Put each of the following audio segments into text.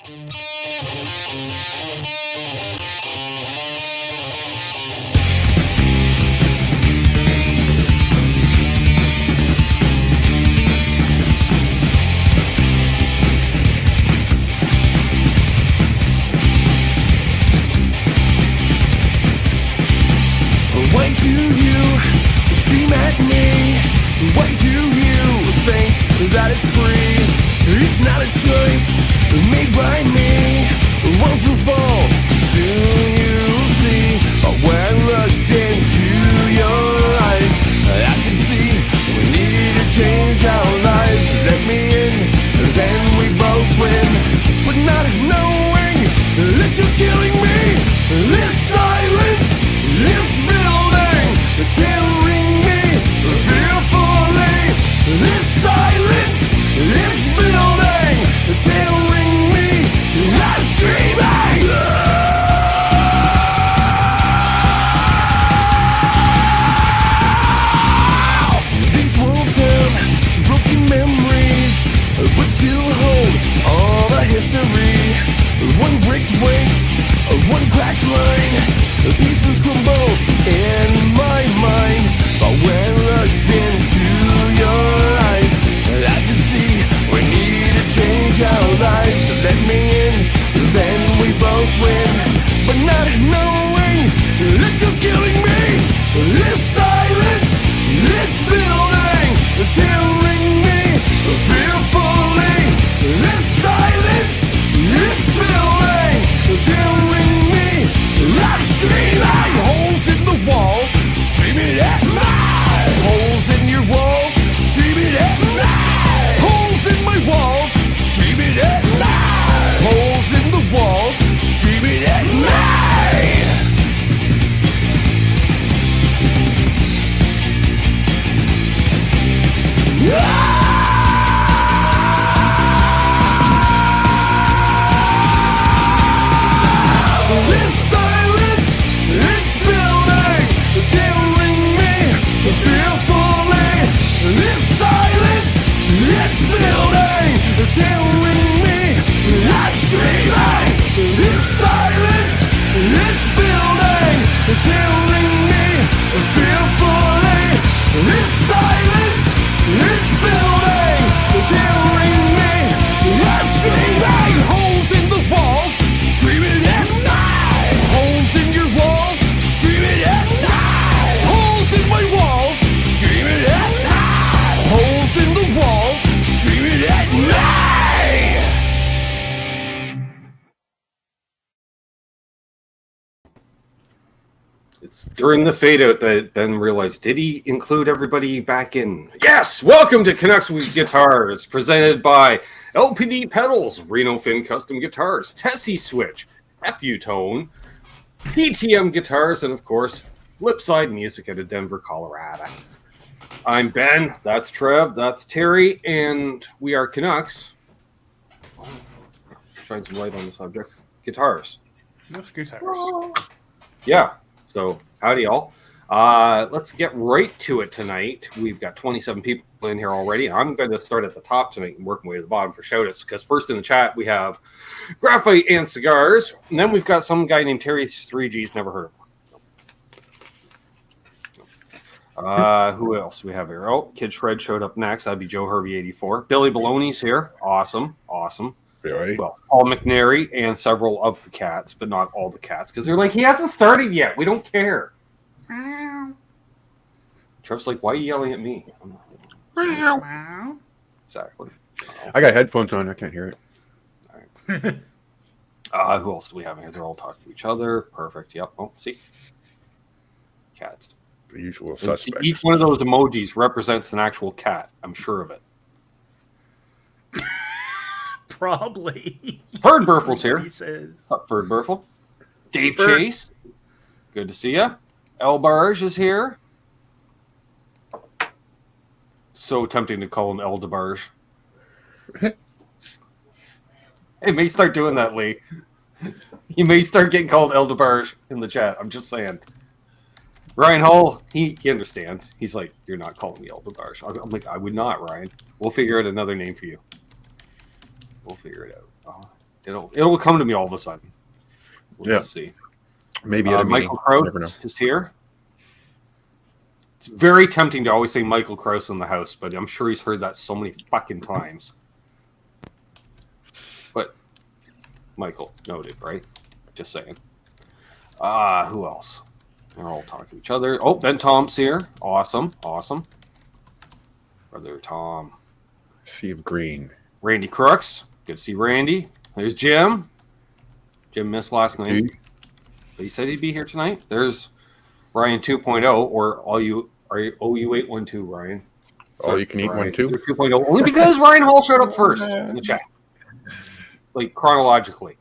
Why do you scream at me? Why do you think that it's free? It's not a choice made by me. Once you fall, soon you'll see. When I looked into your eyes, I can see we need to change our lives. Let me in, then we both win. But not knowing that you're killing me. This silence is building, tearing me fearfully. This silence is building, tearing me. I'm screaming. These walls have broken memories, but still hold all the history. One brick breaks, one cracked line, pieces crumble in my mind. But when I looked into your eyes, I could see we need to change our lives. Let me in, then we both win. But not knowing that you're killing me. This silence, this building, tearing me fearfully. This silence, this building, tearing me. I'm screaming. Holes in the walls, screaming at me. Holes in your walls, screaming at me. Holes in my walls, screaming at me. Holes in the walls, screaming at me. This silence, it's building, tearing me fearfully. This silence, it's building, tearing me. I'm screaming. This silence, it's building, tearing me fearfully. This silence, it's building, tearing me. I'm screaming. Holes in the walls, screaming at me. Holes in your walls, screaming at me. Holes in my walls, screaming at me. Holes in the walls, screaming at me. It's during the fade out that Ben realized, did he include everybody back in? Yes! Welcome to Canucks with Guitars, presented by LPD Pedals, Reno Fin Custom Guitars, Tesi Switch, Tone, PTM Guitars, and of course, Flipside Music out of Denver, Colorado. I'm Ben, that's Trev, that's Terry, and we are Canucks. Shine some light on the subject. Guitars. Most guitars. Yeah. So, howdy, y'all. Let's get right to it tonight. We've got 27 people in here already. I'm going to start at the top tonight and work my way to the bottom for shoutouts, because first in the chat we have Graphite and Cigars, and then we've got some guy named Terry's 3Gs, never heard of him. Who else do we have here? Oh, Kid Shred showed up next. That'd be Joe Hervey 84. Billy Baloney's here. Awesome. Very. Well, Paul McNary and several of the cats, but not all the cats, because they're like, he hasn't started yet. We don't care. Trev's like, why are you yelling at me? Exactly. I got headphones on. I can't hear it. All right. Who else do we have in here? They're all talking to each other. Perfect. Yep. Oh, see. Cats. The usual suspect. Each one of those emojis represents an actual cat. I'm sure of it. Probably. Ferd Burfle's here. He says. What's up, Ferd Burfle? Dave Chase. Good to see ya. El Barge is here. So tempting to call him El DeBarge. Hey, may start doing that, Lee. You may start getting called El DeBarge in the chat. I'm just saying. Ryan Hull, he understands. He's like, you're not calling me El DeBarge. I'm like, I would not, Ryan. We'll figure out another name for you. We'll figure it out. Oh, It'll come to me all of a sudden. We'll see. Maybe at a meeting. Michael Never know. Krause is here. It's very tempting to always say Michael Krause in the house, but I'm sure he's heard that so many fucking times. But Michael noted, right? Just saying. Who else? They're all talking to each other. Oh, Ben Tom's here. Awesome. Brother Tom. Sea of Green. Randy Crooks. Good to see Randy. There's Jim. Jim missed last night. But he said he'd be here tonight. There's Ryan 2.0, or OU812, Ryan. All you can eat one too? 2.0. Only because Ryan Hall showed up first in the chat. Like, chronologically.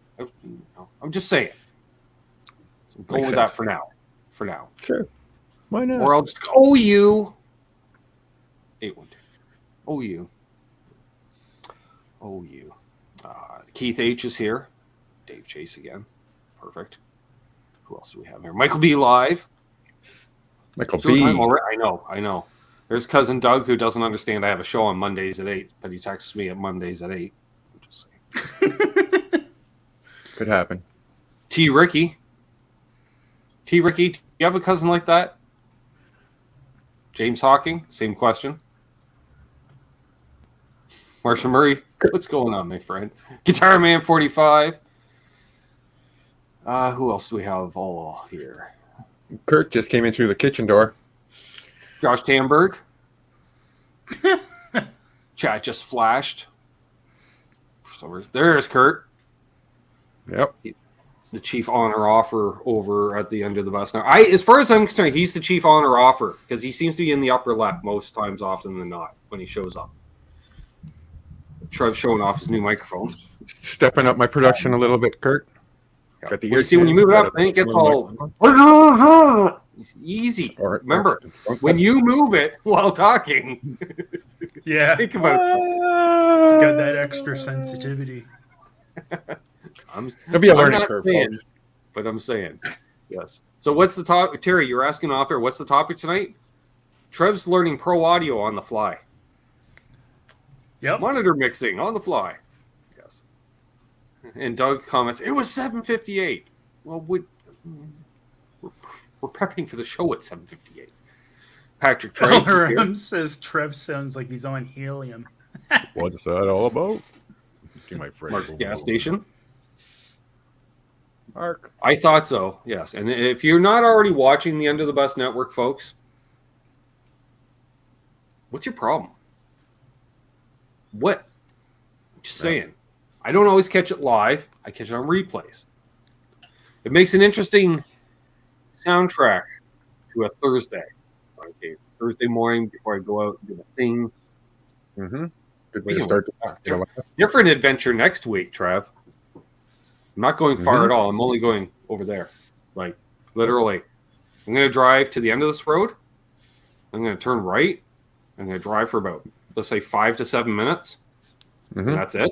I'm just saying. So go with that for now. Sure. Why not? Or I'll just go OU 812. OU. Keith H is here. Dave Chase again. Perfect. Who else do we have here? Michael B. live. Michael B. I know. There's cousin Doug, who doesn't understand I have a show on Mondays at 8, but he texts me at Mondays at 8. I'm just saying. Could happen. T. Ricky, do you have a cousin like that? James Hawking, same question. Marshall Murray, what's going on, my friend? Guitar Man 45. Who else do we have all here? Kurt just came in through the kitchen door. Josh Tamberg. Chat just flashed. For some reason. There's Kurt. Yep. The chief honor offer over at the end of the bus now. As far as I'm concerned, he's the chief honor offer because he seems to be in the upper left most times, often than not, when he shows up. Trev's showing off his new microphone. Stepping up my production a little bit, Kurt. Yeah. Got the You see, when you move it up, then it gets all easy. Remember, when you move it while talking, Yeah. think about it. It's got that extra sensitivity. It'll be a learning not curve, saying, folks. but I'm saying, yes. So what's the topic? Terry, you're asking off air, what's the topic tonight? Trev's learning pro audio on the fly. Yep. Monitor mixing on the fly. Yes. And Doug comments, it was 7:58. Well, we're prepping for the show at 7:58. Patrick Trey says Trev sounds like he's on helium. What's that all about? Do my phrase. Mark's gas station. Mark. I thought so, yes. And if you're not already watching the Under the Bus Network, folks, what's your problem? What? I'm just saying. I don't always catch it live. I catch it on replays. It makes an interesting soundtrack to a Thursday. Okay, Thursday morning before I go out and do the things. Mm-hmm. Good way to start. Different adventure next week, Trev. I'm not going far at all. I'm only going over there. Like, literally. I'm going to drive to the end of this road. I'm going to turn right. I'm going to drive for about, let's say, 5 to 7 minutes. And that's it.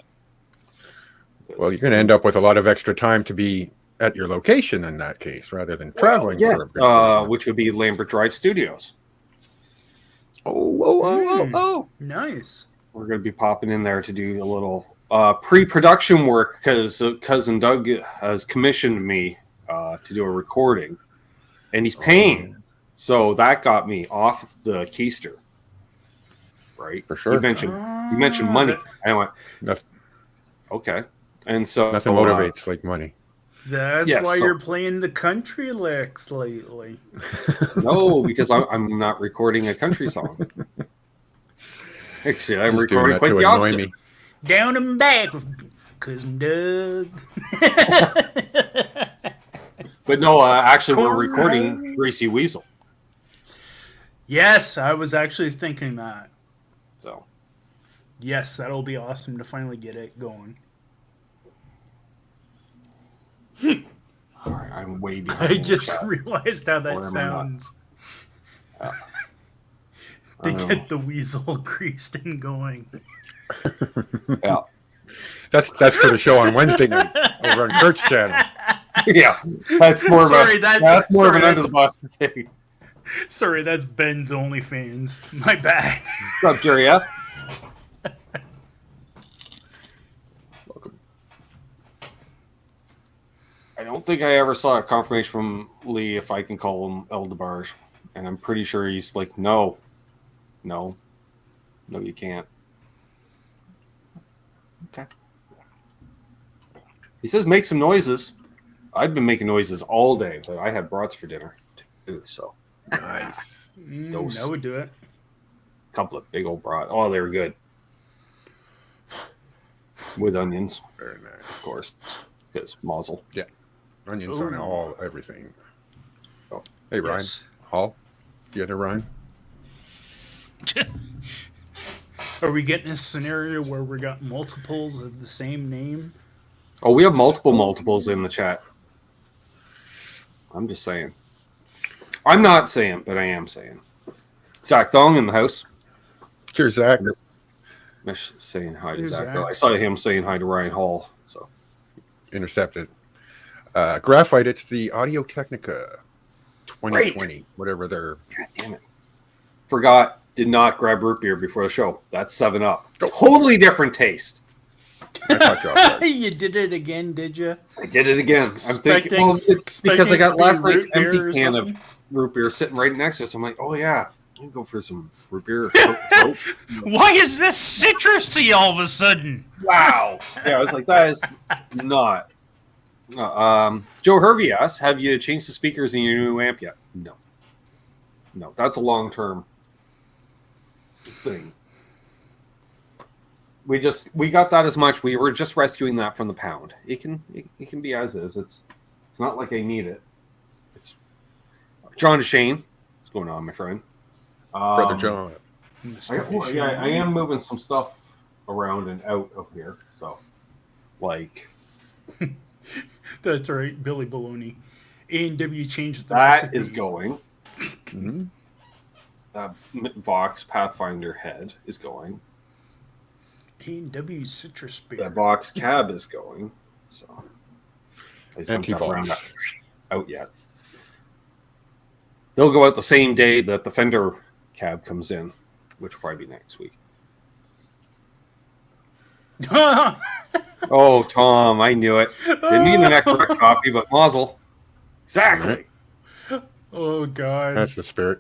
Well, you're going to end up with a lot of extra time to be at your location in that case, rather than traveling. Yes, which would be Lambert Drive Studios. Oh. Nice. We're going to be popping in there to do a little pre-production work because cousin Doug has commissioned me to do a recording, and he's paying. So that got me off the keister. Right, for sure. You mentioned money. I went, okay, and so nothing motivates like money. That's why you're playing the country licks lately. No, because I'm not recording a country song. Actually, I'm recording quite the opposite. Me. Down and back with cousin Doug. But no, actually, we're recording Greasy Weasel. Yes, I was actually thinking that. So, yes, that'll be awesome to finally get it going. All right, I'm way behind. I just realized how that sounds. To get the weasel greased and going. Yeah, that's for the show on Wednesday night over on Kurt's channel. Yeah, that's more of an under the bus thing. Sorry, that's Ben's OnlyFans. My bad. What's up, Jerry F? Welcome. don't think I ever saw a confirmation from Lee if I can call him El DeBarge. And I'm pretty sure he's like, no, you can't. Okay. He says make some noises. I've been making noises all day, but I had brats for dinner too, so. Nice. That would do it. Couple of big old brats. Oh, they were good. With onions. Very nice. Of course. Because mazel. Yeah. Onions on everything. Oh. Hey, Ryan. Yes. Hall? You had a Ryan? Are we getting a scenario where we got multiples of the same name? Oh, we have multiples in the chat. I'm just saying. I'm not saying, but I am saying. Zach Thong in the house. Cheers, Zach. Miss saying hi to Here's Zach. Zach. I saw him saying hi to Ryan Hall. So Intercepted. Graphite, it's the Audio Technica 2020, whatever they're... God damn it. Forgot, did not grab root beer before the show. That's 7-Up. Totally different taste. I caught you off guard. You did it again, did you? I did it again. I'm thinking, well, it's because I got last night's empty can of root beer sitting right next to us. I'm like, oh yeah, I'll go for some root beer. Why is this citrusy all of a sudden? Wow. Yeah, I was like, that is not. No. Joe Hervey asks, have you changed the speakers in your new amp yet? No, that's a long-term thing. We got that as much. We were just rescuing that from the pound. It can be as is. It's not like I need it. It's John Shane. What's going on, my friend? Brother John. I am moving some stuff around and out of here. So, like, That's right, Billy Baloney. A&W changed the that recipe. is going. Mm-hmm. That Vox Pathfinder head is going. A&W citrus beer. That Vox cab is going. So, I just haven't got around Anti-Vox. that out yet. They'll go out the same day that the Fender cab comes in, which will probably be next week. Oh, Tom, I knew it. Didn't even that correct copy, but mazel. Exactly. Oh, God. That's the spirit.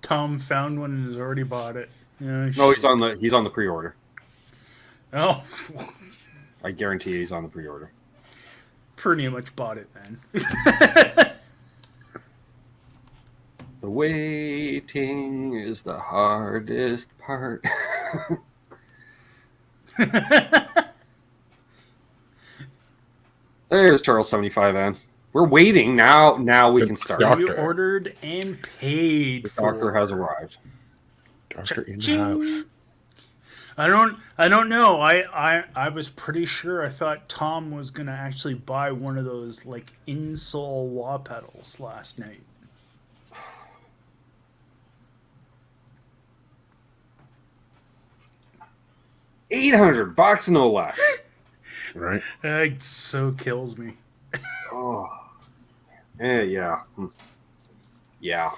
Tom found one and has already bought it. Yeah, No, he's on the pre-order. Oh, I guarantee he's on the pre-order. pretty much bought it then. The waiting is the hardest part. There's Charles 75N. We're waiting now. Now we can start. Doctor. You ordered and paid The for. doctor has arrived. Doctor in the Ching. house. I don't know. I was pretty sure. I thought Tom was gonna actually buy one of those like insole wah pedals last night. $800 no less. Right? It so kills me. Oh, yeah. Yeah.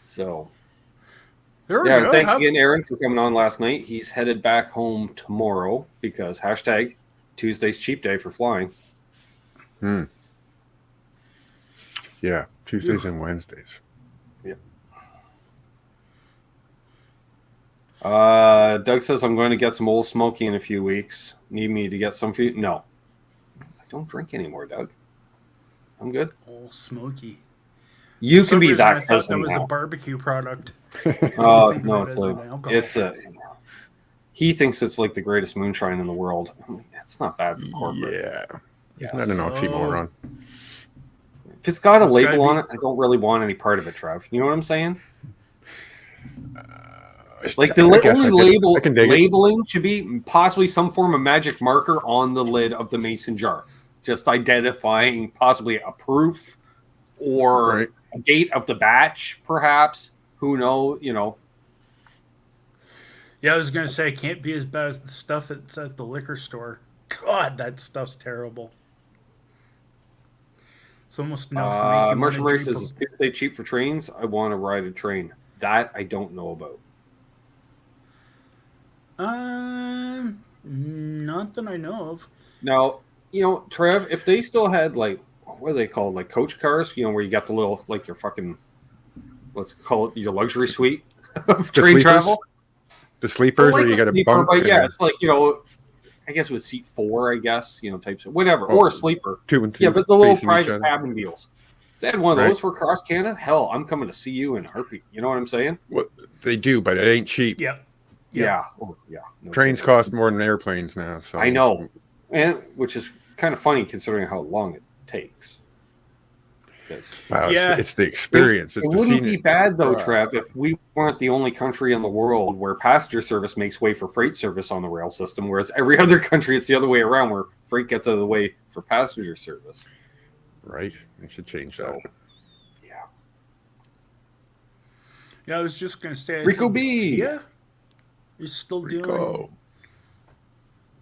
So, There we yeah, go. thanks again, Aaron, for coming on last night. He's headed back home tomorrow because hashtag Tuesday's cheap day for flying. Yeah, Tuesdays and Wednesdays. Yep. Doug says I'm going to get some Old Smoky in a few weeks. Need me to get some for you? No. I don't drink anymore, Doug. I'm good. Oh, smoky. You For can some be reason, I that thought cousin that was now. a barbecue product. Oh, Think no, of it as an alcohol. it's a... He thinks it's like the greatest moonshine in the world. I mean, it's not bad for corporate. Yeah. Yes. It's not an oxymoron. If it's got a It's label gotta on be- it, I don't really want any part of it, Trev. You know what I'm saying? Like the I guess only I can dig it. labeling should be possibly some form of magic marker on the lid of the mason jar, just identifying possibly a proof or Right. a date of the batch, perhaps. Who knows? You know. Yeah, I was gonna say it can't be as bad as the stuff that's at the liquor store. God, that stuff's terrible. It's almost enough to make you want Marshall to Murray drink says, "Is Tuesday cheap for trains? I want to ride a train." That I don't know about. Not that I know of. Now, Trev, if they still had like, what are they called? Like coach cars, where you got the little, like your fucking, let's call it your luxury suite of train travel. The sleepers where you got a bunk. But yeah, it's like, I guess with seat 4, I guess, types of whatever, or a sleeper. 2 and 2. Yeah, but the little private cabin deals. If they had one of those for Cross Canada, hell, I'm coming to see you in a heartbeat. You know what I'm saying? Well, they do, but it ain't cheap. Yep. Yeah. Oh, yeah. No Trains cost more than airplanes now. So I know. And which is kind of funny considering how long it takes. Wow, it's the experience. It wouldn't be bad, though, Trev, if we weren't the only country in the world where passenger service makes way for freight service on the rail system, whereas every other country, it's the other way around, where freight gets out of the way for passenger service. Right. We should change that. Yeah. Yeah, I was just going to say... Rico B! Yeah. He's still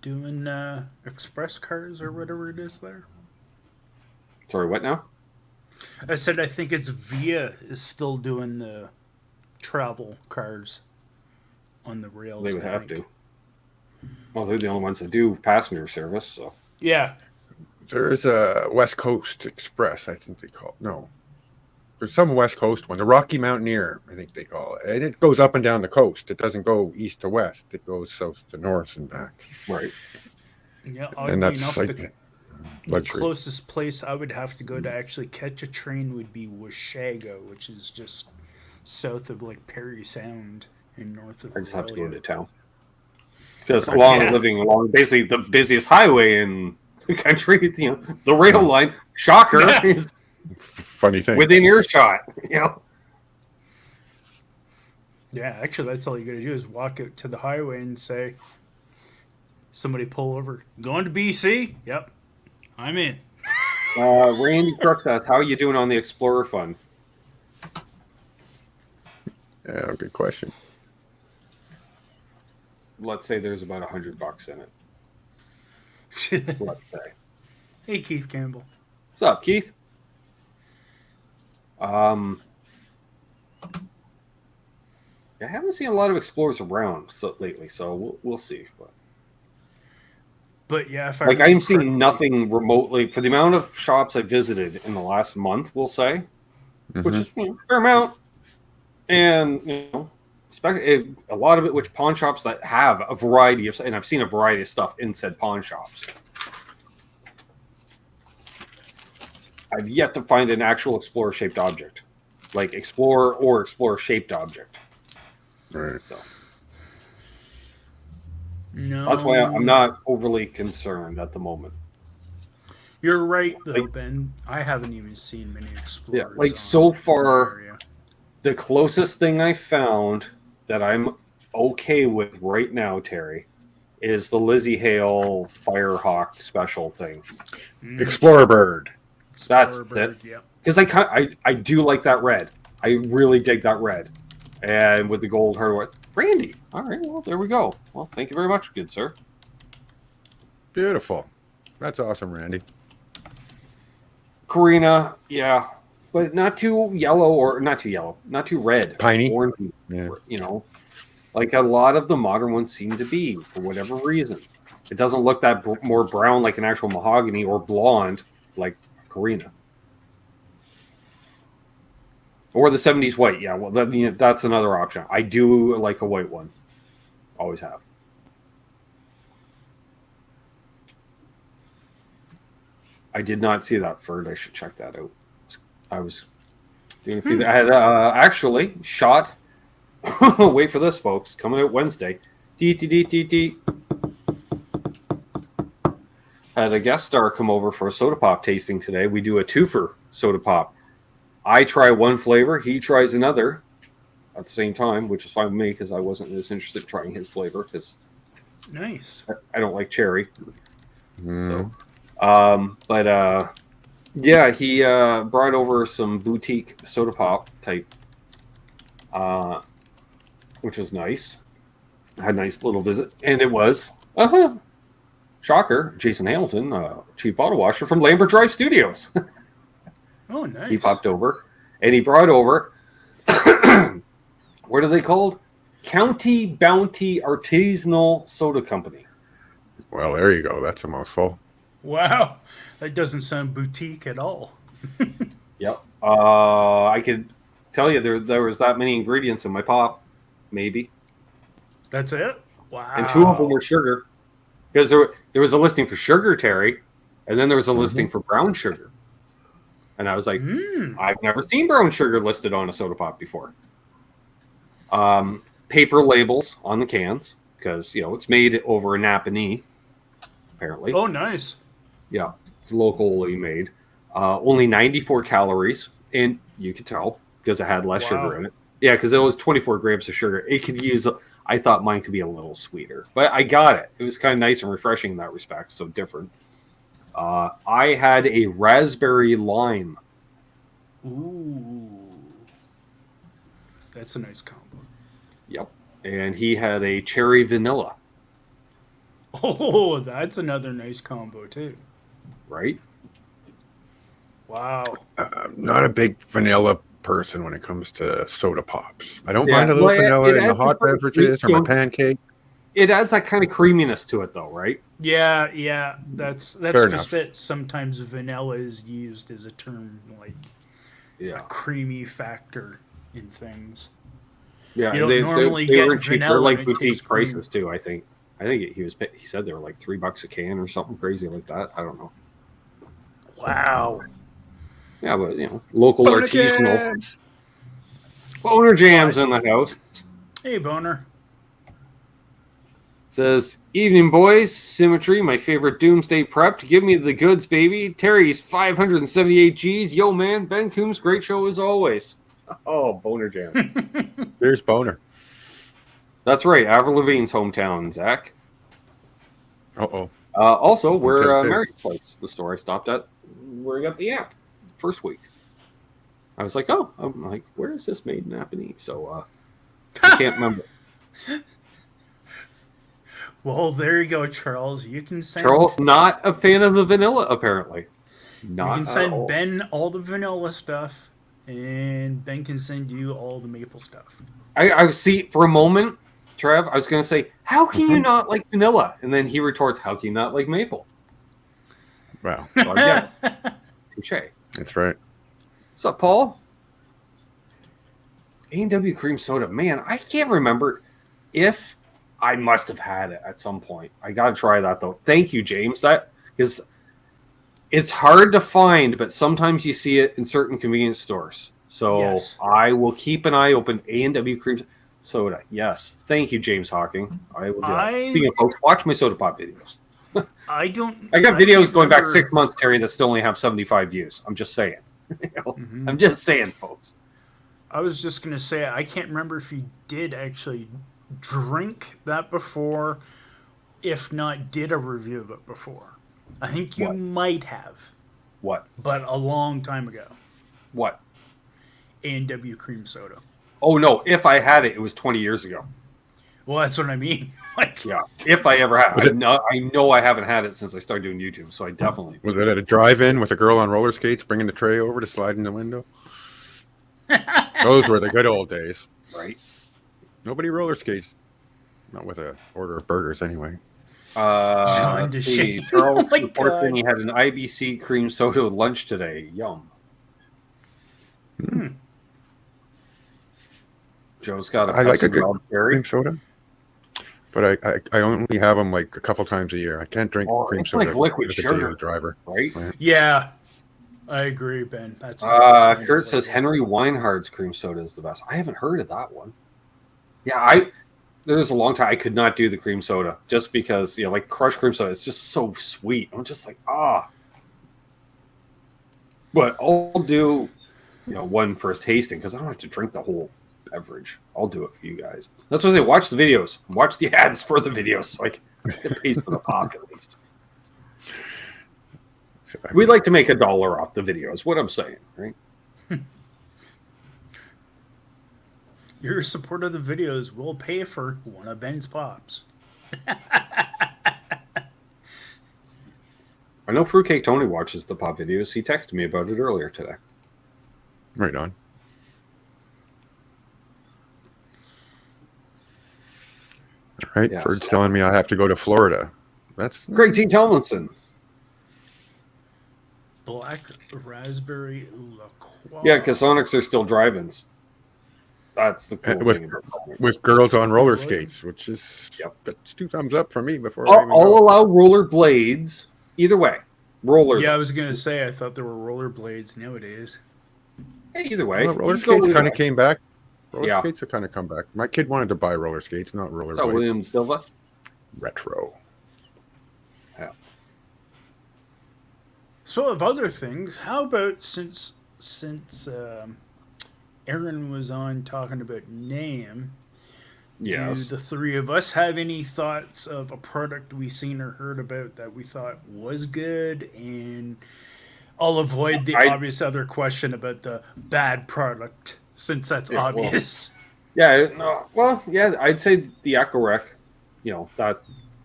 doing express cars or whatever it is there. Sorry, what now? I said I think it's Via is still doing the travel cars on the rails. They would have to. Well, they're the only ones that do passenger service, so. Yeah. There is a West Coast Express, I think they call it. No. There's some West Coast one. The Rocky Mountaineer, I think they call it. And it goes up and down the coast. It doesn't go east to west. It goes south to north and back. Right. Yeah, and that's like the closest place I would have to go to actually catch a train would be Washaga, which is just south of like Perry Sound in north of. I just have to go to town because living along basically the busiest highway in the country, the rail line. Shocker is funny thing within earshot. Yeah, actually, that's all you got to do is walk out to the highway and say, somebody pull over. Going to BC? Yep. I'm in. Randy Crooks asks, how are you doing on the Explorer Fund? Yeah, good question. Let's say there's about $100 in it. Let's say. Hey, Keith Campbell. What's up, Keith? I haven't seen a lot of Explorers around lately, so we'll see. But yeah, if I'm seeing nothing remotely for the amount of shops I visited in the last month, we'll say, which is a fair amount, and a lot of it, which pawn shops that have a variety of, and I've seen a variety of stuff in said pawn shops. I've yet to find an actual Explorer-shaped object, like Explorer or Explorer-shaped object. Right. So. No. That's why I'm not overly concerned at the moment. You're right, though, Ben. I haven't even seen many Explorers. Yeah, so far, the closest thing I found that I'm okay with right now, Terry, is the Lizzie Hale Firehawk special thing. Explorer Bird. That's it. Yeah. Because I do like that red. I really dig that red. And with the gold hardware. Randy. All right, well, there we go. Well, thank you very much, good sir. Beautiful. That's awesome, Randy. Karina, yeah. But not too yellow, not too red. Piney. Orangey, like a lot of the modern ones seem to be, for whatever reason. It doesn't look that more brown like an actual mahogany or blonde like Karina. Or the 70s white, yeah. Well, that's another option. I do like a white one. Always have. I did not see that Ferd. I should check that out. I was doing a few. I had actually shot. Wait for this, folks. Coming out Wednesday. Had a guest star come over for a soda pop tasting today. We do a twofer soda pop. I try one flavor, he tries another at the same time, which is fine with me because I wasn't as interested in trying his flavor because nice. I don't like cherry. So, yeah, he brought over some boutique soda pop type, which was nice. I had a nice little visit, and it was shocker, Jason Hamilton, chief bottle washer from Lambert Drive Studios. Oh, nice. He popped over, and he brought over, what are they called? County Bounty Artisanal Soda Company. Well, there you go. That's a mouthful. Wow, that doesn't sound boutique at all. Yep. I could tell you there was that many ingredients in my pop, maybe, That's it? Wow. and 2 of them were sugar, because there was a listing for sugar, Terry, and then there was a listing for brown sugar, and I was like, I've never seen brown sugar listed on a soda pop before. Paper labels on the cans, because it's made over in Napanee, apparently. Oh, nice. Yeah, it's locally made. Only 94 calories, and you could tell because it had less sugar in it. Yeah, because it was 24 grams of sugar. It could use. I thought mine could be a little sweeter, but I got it. It was kind of nice and refreshing in that respect. So different. I had a raspberry lime. Ooh. That's a nice combo. Yep, and he had a cherry vanilla. Oh, that's another nice combo too. Right. Wow. I'm not a big vanilla person when it comes to soda pops. I don't mind a little vanilla in the hot beverages or my pancake. It adds that kind of creaminess to it, though, right? Yeah. That's Fair just enough. it. Sometimes vanilla is used as a term, like a creamy factor in things. Yeah, You don't normally they get were cheap. vanilla They're like and it boutique tastes creamy. prices too. I think he said they were like $3 a can or something crazy like that. I don't know. Wow. Yeah, but local Boner artisanal jams! boner jams in the house. Hey, Boner. Says, evening boys, Symmetry, my favorite doomsday prep. Give me the goods, baby. Terry's 578 G's. Yo, man, Ben Coombs, great show as always. Oh, boner jam. There's Boner. That's right, Avril Lavigne's hometown, Zach. Uh-oh. Also, where Okay. Mary's place, the store I stopped at, where I got the app first week. I was like, I'm like, where is this made in Napanee? So I can't remember. Well, there you go, Charles. You can send Charles, not a fan of the vanilla, apparently. Not You can at send all. Ben all the vanilla stuff, and Ben can send you all the maple stuff. I see for a moment, Trev, I was going to say, how can you not like vanilla? And then he retorts, how can you not like maple? Wow. So I get it. Touche. That's right. What's up, Paul? A&W cream soda. Man, I can't remember if I must have had it at some point. I got to try that, though. Thank you, James. Because it's hard to find, but sometimes you see it in certain convenience stores. So Yes. I will keep an eye open. A&W cream soda. Yes. Thank you, James Hawking. I will do that. Speaking of folks, watch my soda pop videos. I don't. I got videos can't going back remember- 6 months, Terry, that still only have 75 views. I'm just saying. I'm just saying, folks. I was just gonna say I can't remember if you did actually drink that before, if not did a review of it before. I think you What? might have, What? but a long time ago. What? A&W cream soda. Oh, no. If I had it, it was 20 years ago. Well, that's what I mean. Like, Yeah. If I ever had Was it. it- I know I haven't had it since I started doing YouTube, so I definitely. Was it at a drive-in with a girl on roller skates bringing the tray over to slide in the window? Those were the good old days. Right. Nobody roller skates. Not with a order of burgers, anyway. John Let's see. DeShane. Charles Oh my reports God. in he had an IBC cream soda with lunch today. Yum. Joe's got a I like a Pepsi good Wild Cherry. cream soda. But I only have them like a couple times a year. I can't drink Oh, cream it's soda like liquid as a sugar. daily driver. Right? yeah, I agree, Ben. That's Kurt says Henry Weinhard's cream soda is the best. I haven't heard of that one. Yeah, there was a long time I could not do the cream soda just because, like crushed cream soda, it's just so sweet. I'm just like, But I'll do, one for a tasting because I don't have to drink the whole beverage. I'll do it for you guys. That's what I say. Watch the videos. Watch the ads for the videos so I can get paid for the pop at least. So I We'd like to make $1 off the videos. What I'm saying, right? Your support of the videos will pay for one of Ben's pops. I know Fruitcake Tony watches the pop videos. He texted me about it earlier today. right on. All right, Yeah, Ferd's so- telling me I have to go to Florida. That's Greg T. Tomlinson. Black raspberry La Croix. Yeah, because Sonics are still drive-ins. That's the cool with, thing about Sonics. with girls on roller Really? skates, which is Yep. that's 2 thumbs up for me before I even I'll go. allow roller blades. Either way. Roller. Yeah, I was gonna say I thought there were rollerblades nowadays. Either way. Well, roller You go skates either kind of way. came back. Roller Yeah. skates have kind of come back. My kid wanted to buy roller skates, not roller So blades. William Silva. Retro. Yeah. So of other things, how about since Aaron was on talking about NAMM, Yes. do the three of us have any thoughts of a product we seen or heard about that we thought was good? And I'll avoid the obvious other question about the bad product, since that's Yeah, well, obvious. Yeah, no, well, yeah, I'd say the Echo Rec,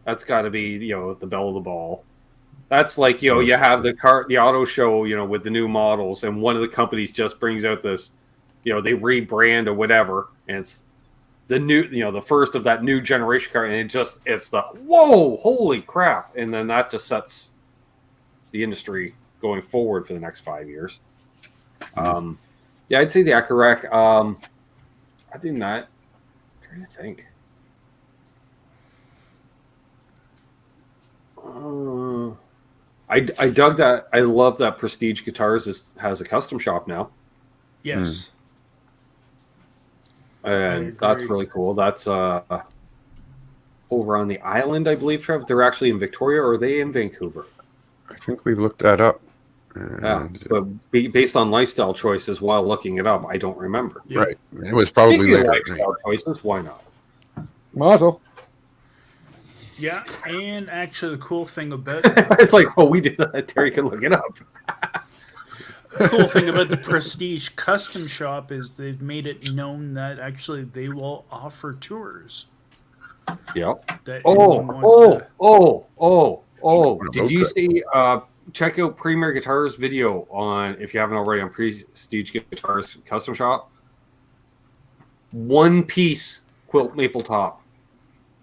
that's got to be, the belle of the ball. That's like, you have the auto show, with the new models, and one of the companies just brings out this, they rebrand or whatever, and it's the new, the first of that new generation car, and it's the, whoa, holy crap, and then that just sets the industry going forward for the next 5 years. Yeah, I'd say the Echo Rec. I think that. I'm trying to think. I dug that. I love that Prestige Guitars has a custom shop now, Yes. and I that's agree. really cool. That's over on the island, I believe. Trev, they're actually in Victoria, or are they in Vancouver? I think we've looked that up. Yeah, And- but based on lifestyle choices while looking it up, I don't remember. Yeah. Right. It was probably Speaking of later. lifestyle choices, why not? Mazel. Yeah, and actually the cool thing about It's like, well, we did that. Terry can look it up. the cool thing about the Prestige Custom Shop is they've made it known that actually they will offer tours. Yeah. That anyone wants Oh! On a Did road you trip. see? Check out Premier Guitars video on, if you haven't already, on Prestige Guitars Custom Shop. One piece quilt maple top,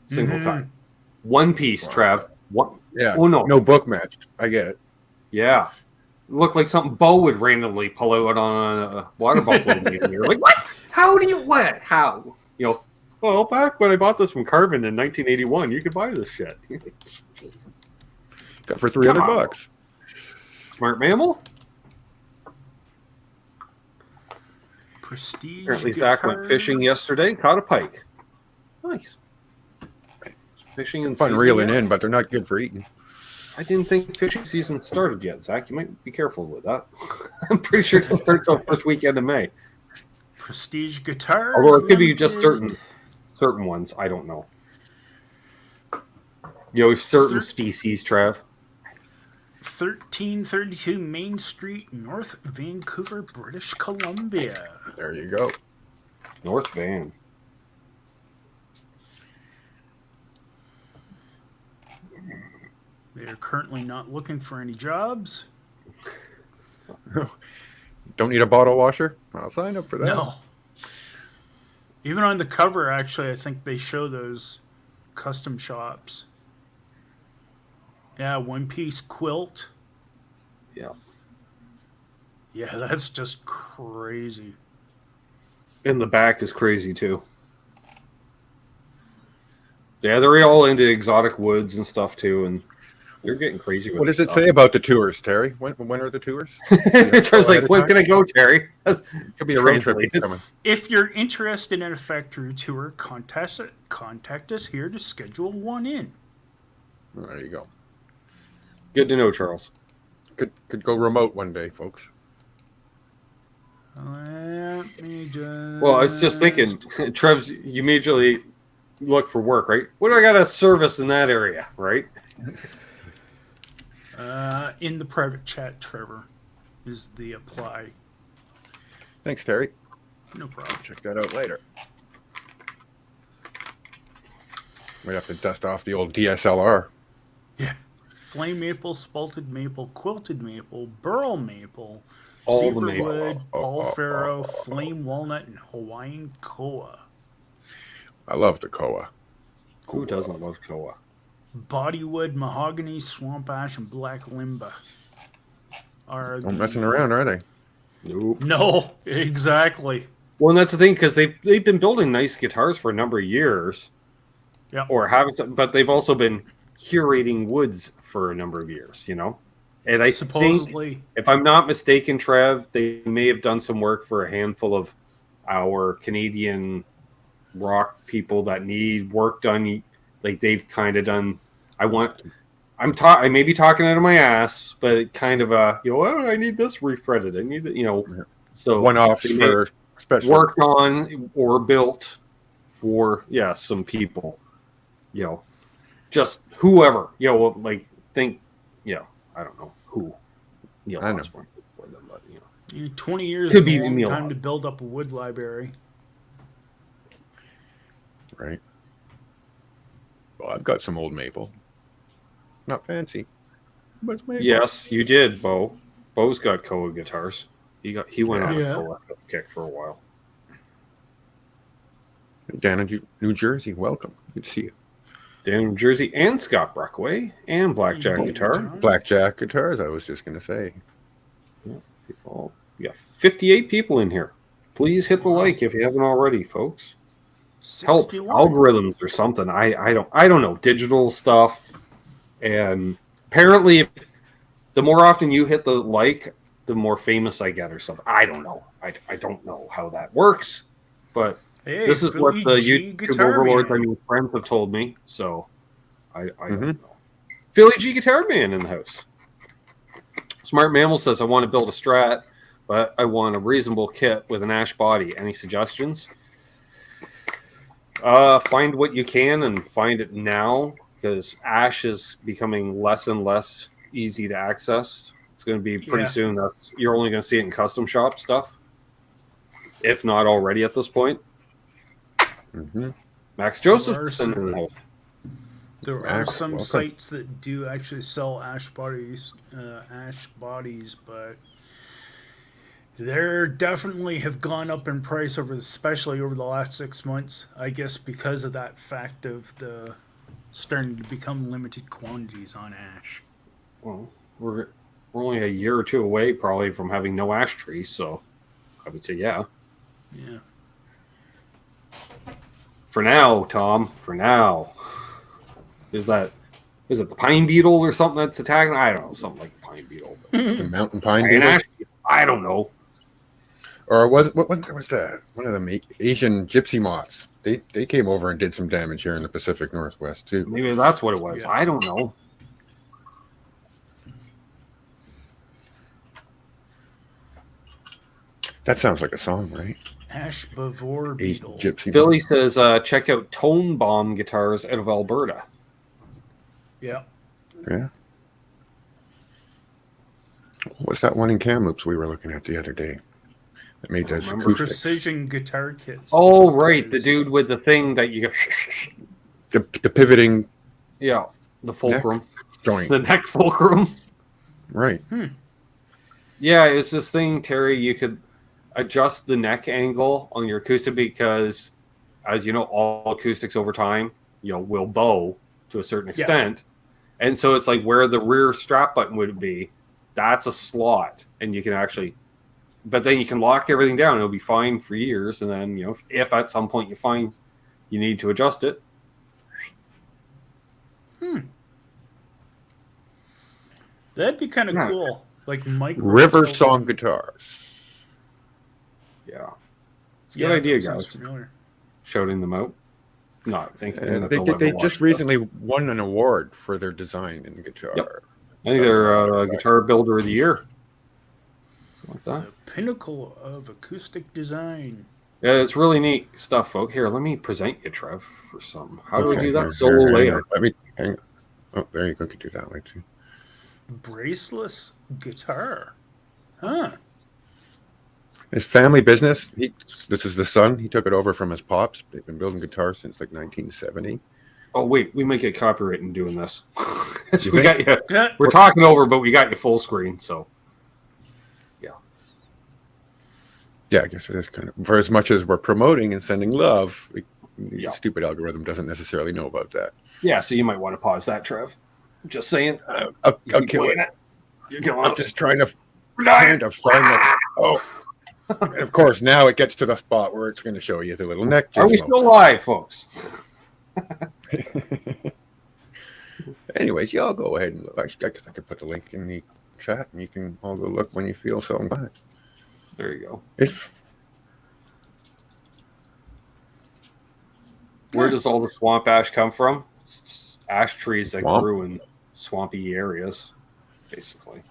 single cut. One piece, Trev. One. Yeah. Oh no. No book match. I get it. Yeah. Looked like something Bo would randomly pull out on a water buffalo. You're like, what? How do you what? How? Well, back when I bought this from Carvin in 1981, you could buy this shit. Got for $300 Come on. bucks. Smart mammal. Prestige. Apparently, Zach went fishing Guitars. yesterday, caught a pike. Nice. Fishing in Fun season reeling yet? in, but they're not good for eating. I didn't think fishing season started yet, Zach. You might be careful with that. I'm pretty sure it starts on first weekend of May. Prestige Guitars. Although it could be just Limited. certain ones. I don't know. Certain species, Trev. 1332 Main Street, North Vancouver, British Columbia. There you go. North Van. They are currently not looking for any jobs. Don't need a bottle washer? I'll sign up for that. No. Even on the cover, actually, I think they show those custom shops. Yeah, one piece quilt. Yeah. Yeah, that's just crazy. And the back is crazy too. Yeah, they're all into exotic woods and stuff too, and they're getting crazy with What does it stuff. say about the tours, Terry? When are the tours? Trev's like, when can I go, Terry? Could be a road trip Translated. coming. If you're interested in a factory tour, contact us here to schedule one in. There you go. Good to know, Charles. Could go remote one day, folks. Let me just... Well, I was just thinking, Trev's, you majorly look for work, right? What do I got to service in that area, right? in the private chat, Trevor, is the apply. Thanks, Terry. No problem. Check that out later. We have to dust off the old DSLR. Yeah. Flame maple, spalted maple, quilted maple, burl maple, All the maple. cedarwood, all-ferro, flame walnut, and Hawaiian koa. I love the Koa. Who doesn't love Koa? Bodywood, mahogany, swamp ash, and black limba. are Don't messing around, are they? Nope. No, exactly. Well, and that's the thing, because they've been building nice guitars for a number of years. Yeah. Or having, but they've also been curating woods for a number of years, And I Supposedly, think, if I'm not mistaken, Trev, they may have done some work for a handful of our Canadian rock people that need work done. Like they've kind of done. I may be talking out of my ass, but kind of oh, I need this refretted. I need it, So One-offs for special worked on or built for some people. Just whoever, like think, I don't know who. I know. Osborne for them, but 20 years Could is be a long Neil time Osborne. to build up a wood library. Right. Well, I've got some old maple. Not fancy, but it's maple. Yes, you did, Bo. Bo's got Koa guitars. He went on Yeah. a Koa kick for a while. Dan in New Jersey, welcome. Good to see you. Dan in New Jersey and Scott Brockway and Blackjack Both Guitar. John. Blackjack guitars, I was just going to say. We got 58 people in here. Please hit the like if you haven't already, folks. Helps 61. algorithms or something. I don't know, digital stuff. And apparently, the more often you hit the like, the more famous I get or something. I don't know. I don't know how that works, but Hey, this is Philly what the G YouTube Guitar overlords Man. and your friends have told me. So I don't Mhm. know. Philly G Guitar Man in the house. Smart Mammal says, I want to build a Strat, but I want a reasonable kit with an ash body. Any suggestions? Find what you can and find it now, because ash is becoming less and less easy to access. It's going to be pretty Yeah. soon. You're only going to see it in custom shop stuff, if not already at this point. Mm-hmm. Max There are Josephson in the house. There are Max, some welcome. sites that do actually sell ash bodies, but they definitely have gone up in price especially over the last 6 months. I guess because of that fact of the starting to become limited quantities on ash. Well, we're only a year or two away probably from having no ash trees, so I would say yeah. Yeah. For now, Tom. For now. Is it the pine beetle or something that's attacking? I don't know, something like a pine beetle. The mountain pine An beetle. ash beetle. I don't know. Or what was that? One of them Asian gypsy moths. They came over and did some damage here in the Pacific Northwest too. Maybe that's what it was. Yeah. I don't know. That sounds like a song, right? Ash Bavor Asian beetle. gypsy Philly moth. says, check out Tone Bomb Guitars out of Alberta. Yeah. Yeah. What's that one in Kamloops we were looking at the other day? That made those remember. acoustics. Precision guitar kits. Oh, right. The dude with the thing that you go... The pivoting Yeah. The fulcrum. joint. The neck fulcrum. Right. Yeah, it's this thing, Terry. You could adjust the neck angle on your acoustic because, as you know, all acoustics over time, will bow to a certain extent. And so it's like where the rear strap button would be, that's a slot. And you can actually, but then you can lock everything down. It'll be fine for years. And then, if at some point you find you need to adjust it. That'd be kind of Yeah. cool. Like micro River Song Guitars. Yeah. It's a good idea, that sounds guys. familiar. Shouting them out. Not thinking And that they they'll they ever just watch recently won an award for their design in guitar. Yep. I think they're Guitar Builder of the Year. Something like that. The pinnacle of acoustic design. Yeah, it's really neat stuff, folk. Here, let me present you, Trev, for some. How do I do that here, solo hang layout? on. Let me hang on. Oh, there you go. Could do that way too. Braceless guitar. Huh. His family business. This is the son. He took it over from his pops. They've been building guitars since like 1970. Oh, wait, we might get copyright in doing this. You we got think? you. Yeah. We're talking over, but we got you full screen, so. Yeah, I guess it is kind of. For as much as we're promoting and sending love, the Yeah. stupid algorithm doesn't necessarily know about that. Yeah, so you might want to pause that, Trev. Just saying. I'll Keep kill playing it. You're killing I'm us. just trying to trying to find the... Oh. And of course, now it gets to the spot where it's going to show you the little neck. Are we still live, folks? Anyways, y'all go ahead and look. I guess I could put the link in the chat, and you can all go look when you feel so inclined. There you go. Where does all the swamp ash come from? It's ash trees that grew in swampy areas, basically.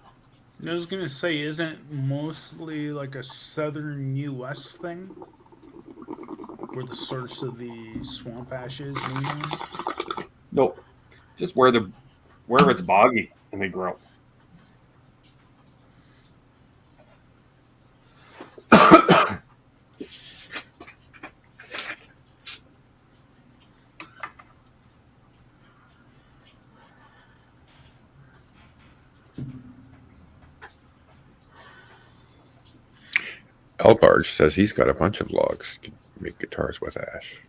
I was gonna say, isn't mostly like a southern U.S. thing, where the source of the swamp ash is? Nope. Just wherever it's boggy and they grow. Elbarge says he's got a bunch of logs to make guitars with ash.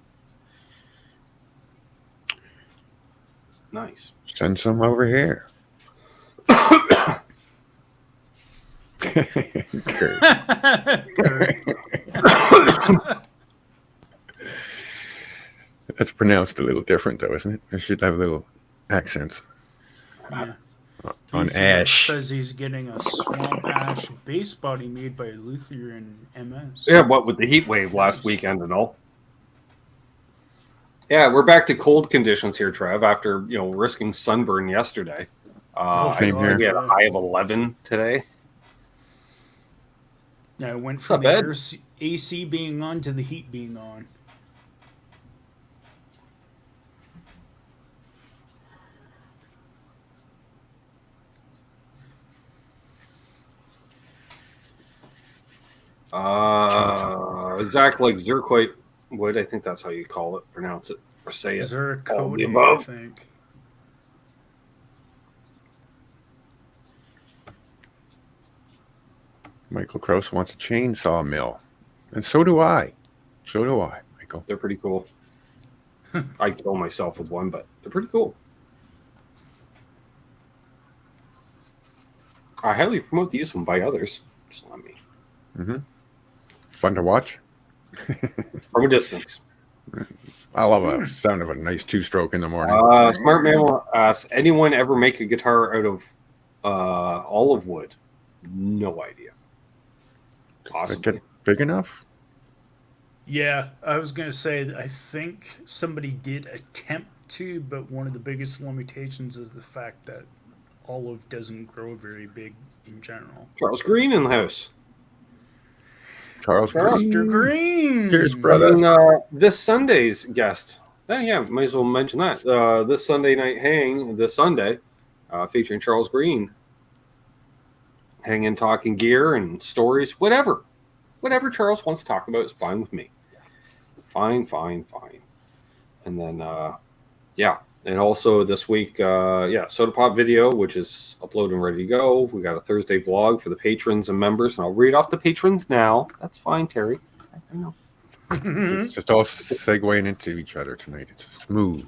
Nice. Send some over here. Kurt. That's pronounced a little different, though, isn't it? It should have little accents. Yeah. On ash. Says he's getting a swamp ash bass body made by Luther and MS. Yeah, what with the heat wave last weekend and all. Yeah, we're back to cold conditions here, Trev, after risking sunburn yesterday. Same here. We had a high of 11 today. Yeah, I went from the AC being on to the heat being on. Zach like Zircoit wood. I think that's how you call it, pronounce it, or say it. Is there a coating, above. I think? Michael Krause wants a chainsaw mill. And so do I. So do I, Michael. They're pretty cool. I kill myself with one, but they're pretty cool. I highly promote the use of them by others. Just not me. Mm-hmm. Fun to watch. From a distance. I love the sound of a nice two-stroke in the morning. Smart Man asks, anyone ever make a guitar out of olive wood? No idea. Does it get big enough? Yeah, I was going to say, I think somebody did attempt to, but one of the biggest limitations is the fact that olive doesn't grow very big in general. Charles Green in the house. Charles Mr. Green. Cheers, brother. And, this Sunday's guest. Yeah, might as well mention that. This Sunday night hang, this Sunday, featuring Charles Green. Hanging, talking gear and stories, whatever. Whatever Charles wants to talk about is fine with me. Fine. And then, And also this week, Soda Pop video, which is uploaded and ready to go. We got a Thursday vlog for the patrons and members, and I'll read off the patrons now. That's fine, Terry. I know. It's just all segueing into each other tonight. It's smooth.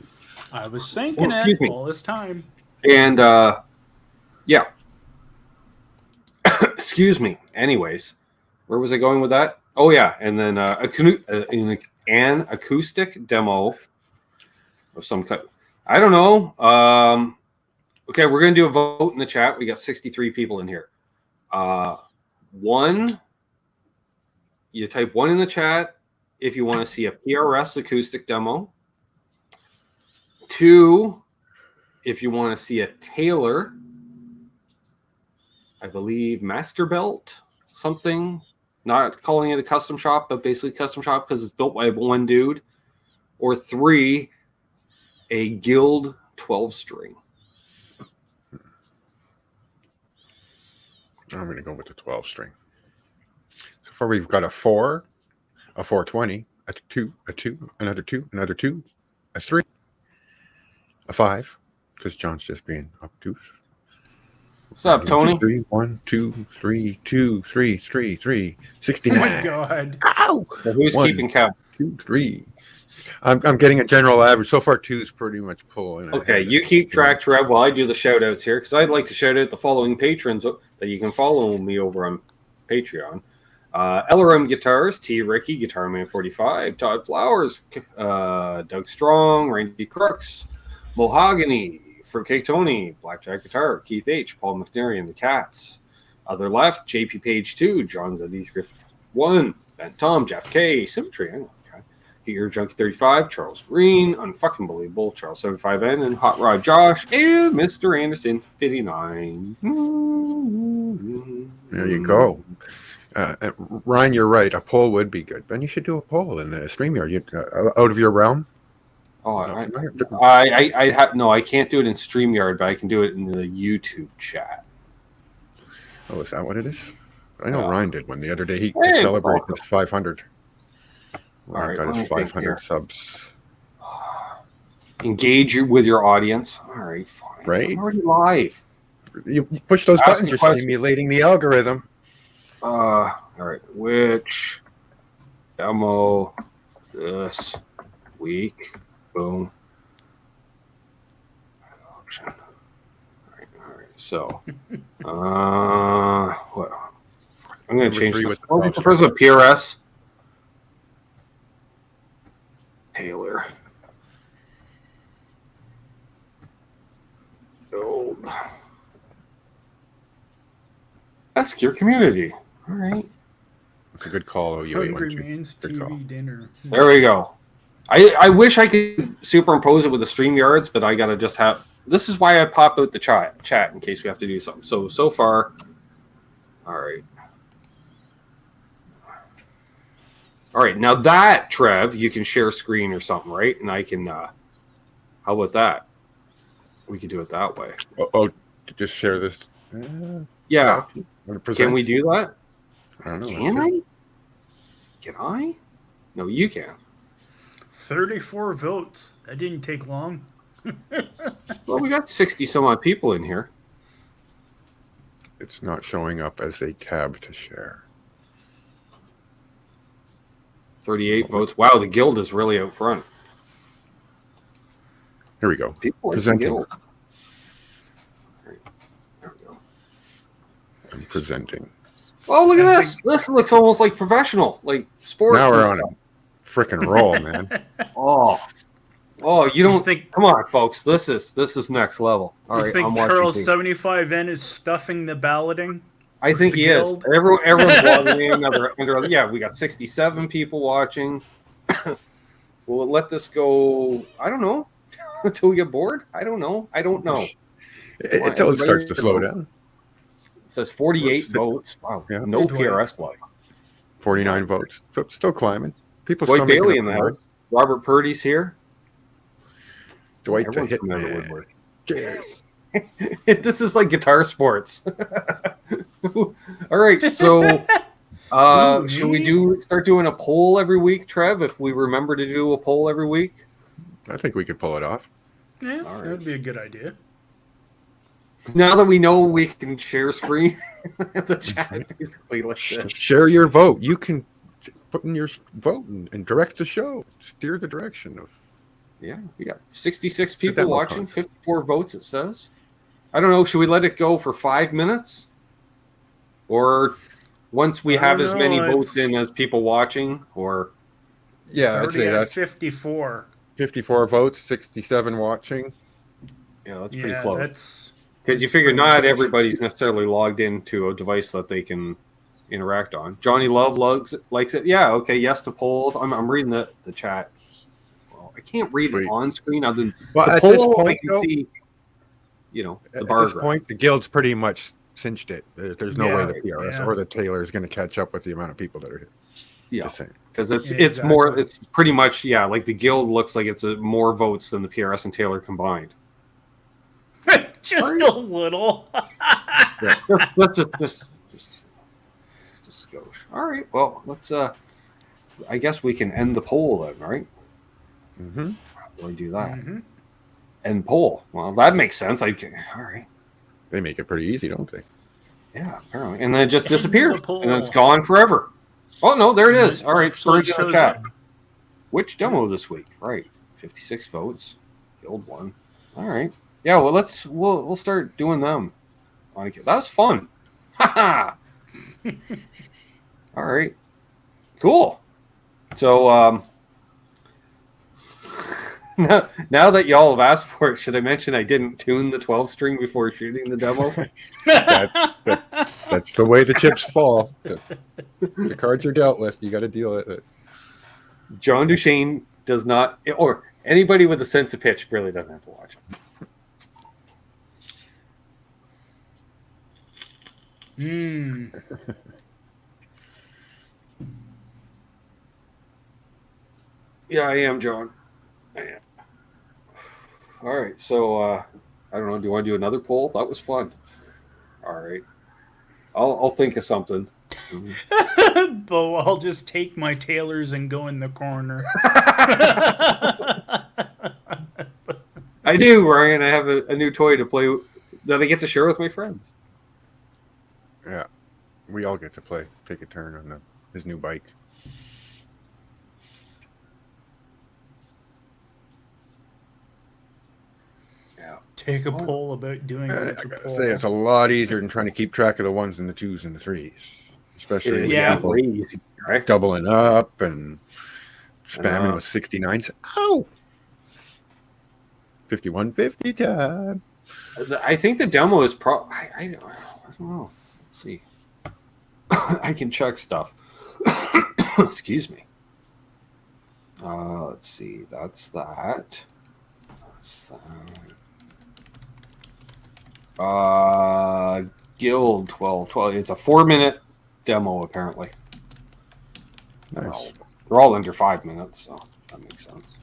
I was thinking all this time. And, excuse me. Anyways, where was I going with that? Oh, yeah. And then an acoustic demo of some kind. I don't know. Okay, we're going to do a vote in the chat. We got 63 people in here. You type 1 in the chat if you want to see a PRS acoustic demo. 2, if you want to see a Taylor, I believe, Masterbelt, something. Not calling it a custom shop, but basically custom shop because it's built by one dude. Or 3, a Guild 12-string. I'm going to go with the 12-string. So far, we've got a 4, a 420, a 2, another 2, another 2, a 3, a 5, because John's just being obtuse. What's up, Tony? 3, 1, 2, 3, 2, 3, 3, 3, 69. Oh my God. Ow! So who's keeping count? 2, 3, I'm getting a general average. So far, 2's pretty much pulling. Okay, you keep track, Trev, while I do the shout-outs here, because I'd like to shout out the following patrons that you can follow me over on Patreon. LRM Guitars, T. Ricky, Guitar Man 45, Todd Flowers, Doug Strong, Randy Crooks, Mahogany, Fruitcake Tony, Blackjack Guitar, Keith H., Paul McNary, and the Cats. Other left, JP Page 2, John Zeddy Griffith 1, Ben Tom, Jeff K, Symmetry, okay. Get Your Junkie 35, Charles Green, Unfucking Believable, Charles 75N, and Hot Rod Josh, and Mr. Anderson 59. There you go. Ryan, you're right. A poll would be good. Ben, you should do a poll in the StreamYard. Out of your realm? Oh, I can't do it in StreamYard, but I can do it in the YouTube chat. Oh, is that what it is? I know Ryan did one the other day. He to celebrate his 500. Ryan got his 500 subs. Engage with your audience. All right, fine. Right? I'm already live. You push those buttons, you're stimulating the algorithm. All right. Which demo this week? Boom. Option. All right. So, what? I'm going to change this. First, a PRS. Taylor. Gold. Ask your community. All right. It's a good call. Hungry Man's TV dinner. There we go. I wish I could superimpose it with the StreamYards, but I gotta just have. This is why I pop out the chat in case we have to do something. So far, all right. All right. Now that Trev, you can share screen or something, right? And I can. How about that? We could do it that way. Just share this. Yeah. Can we do that? I don't know. Can I? Can I? No, you can. 34 votes. That didn't take long. Well, we got 60 some odd people in here. It's not showing up as a tab to share. 38 votes. Wow, the guild is really out front. Here we go. People presenting. Right. There we go. I'm presenting. Oh, look at this. This looks almost like professional, like sports. Now we're on a freaking roll, man. You don't think? Come on, folks. This is next level. All right, think Charles 75N is stuffing the balloting? I think he is. Everyone's logging in. Yeah, we got 67 people watching. We'll let this go. I don't know until we get bored. I don't know. Until it starts to slow down. It says 48 votes. Wow. Yeah. No PRS like. 49 votes. So it's still climbing. People Dwight still Bailey in the house. Robert Purdy's here. Dwight Everyone's hit coming out of the woodwork. Cheers. This is like guitar sports. All right, so should we start doing a poll every week, Trev? If we remember to do a poll every week, I think we could pull it off. Yeah, that would be a good idea. Now that we know we can share screen, the chat basically share your vote. You can put in your vote and direct the show, steer the direction of. Yeah, we got 66 people watching, 54 votes. It says. I don't know. Should we let it go for 5 minutes, or once we have as many votes in as people watching, or yeah, I'd say that's 54. 54 votes, 67 watching. Yeah, that's pretty close. Because you figure not everybody's necessarily logged into a device that they can interact on. Johnny Love likes it. Yeah, okay, yes to polls. I'm reading the chat. Well, I can't read it on screen other than the poll. I can see, the bar. At this point, the guild's pretty much cinched it. There's no way the PRS or the Taylor is going to catch up with the amount of people that are here. Yeah, because it's more. It's pretty much like the guild looks like it's more votes than the PRS and Taylor combined. Just a little. Just a skosh. All right. Well, let's. I guess we can end the poll then, right? Mm-hmm. How do we do that? Mm-hmm. End poll. Well, that makes sense. All right. They make it pretty easy, don't they? Yeah, apparently. And then it just disappears, and then it's gone forever. Oh no, there it is. All right, Spurge in the chat. Which demo this week? Right, 56 votes. The old one. All right. Yeah. Well, we'll start doing them. That was fun. Haha. All right. Cool. So now that y'all have asked for it, should I mention I didn't tune the 12 string before shooting the demo? That's the way the chips fall. The cards are dealt with. You got to deal with it. John Duchesne does not, or anybody with a sense of pitch really doesn't have to watch it. Yeah, I am, John. I am. All right, so I don't know. Do you want to do another poll? That was fun. All right, I'll think of something. But I'll just take my tailors and go in the corner. I do, Ryan. I have a new toy to play that I get to share with my friends. Yeah, we all get to take a turn on his new bike. Yeah. Take a poll about doing I it. gotta say, it's a lot easier than trying to keep track of the ones and the twos and the threes, especially with Yeah. people Easy, right? doubling up and spamming with 69. Oh, 5150 time. I think the demo is I don't know. Let's see. I can check stuff. Excuse me. Let's see. That's that. That's that. Guild 12. It's a 4-minute demo apparently. Nice. They're all under 5 minutes, so that makes sense.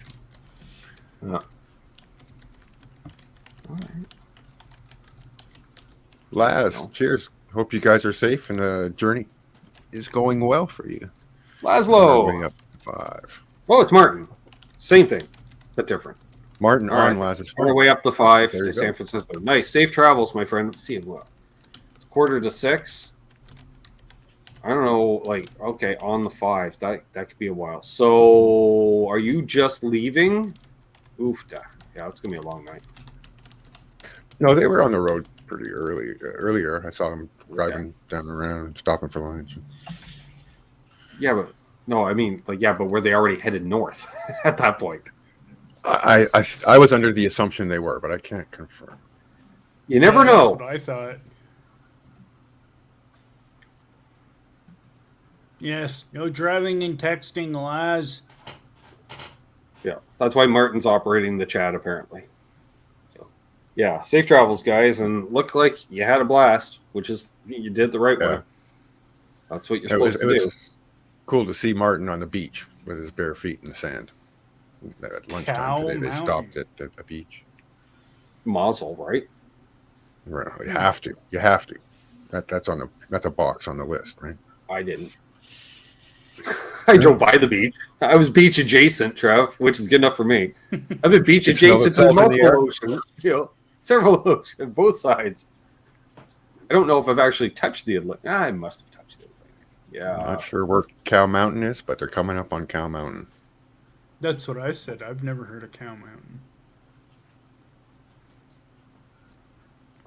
Yeah. All right. Laz, cheers. Hope you guys are safe and the journey is going well for you. Laszlo. Up to 5. Oh, it's Martin. Same thing, but different. Martin All on right. Laz's On our way up to 5 There to you San go. Francisco. Nice. Safe travels, my friend. See you. What? It's 5:45. I don't know, okay, on the 5. That could be a while. So, are you just leaving? Oofda. Yeah, it's going to be a long night. No, they were on the road pretty earlier. I saw them driving down around, stopping for lunch. Yeah, but no, I mean, but were they already headed north at that point? I was under the assumption they were, but I can't confirm. You never That's know. what I thought. Yes, no driving and texting, Laz. Yeah, that's why Martin's operating the chat apparently. So, yeah, safe travels, guys, and look like you had a blast, which is you did the right way. That's what you're supposed to do. Was cool to see Martin on the beach with his bare feet in the sand. At lunchtime today, they stopped at the beach. Mazel, right? Right, you have to. You have to. That's a box on the list, right? I didn't. I drove by the beach. I was beach adjacent, Trev, which is good enough for me. I've been beach adjacent to multiple oceans. Several oceans, both sides. I don't know if I've actually touched the Atlantic. I must have touched the Atlantic. Yeah. I'm not sure where Cow Mountain is, but they're coming up on Cow Mountain. That's what I said. I've never heard of Cow Mountain.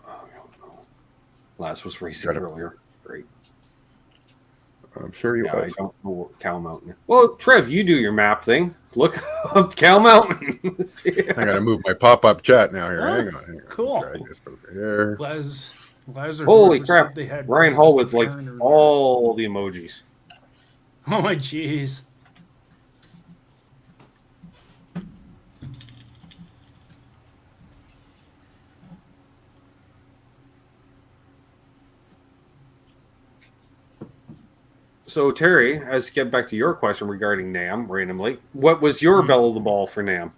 Oh, I don't know. Last was racing earlier. Great. I'm sure you I was. don't know what Cow Mountain is. Well, Trev, you do your map thing. Look up Cow Mountain. I gotta move my pop-up chat now here. Hang on. Cool. Drag this over here. Laz Holy crap. They had Ryan Hall with all the emojis. Oh my jeez. So, Terry, as get back to your question regarding NAMM randomly, what was your bell of the ball for NAMM?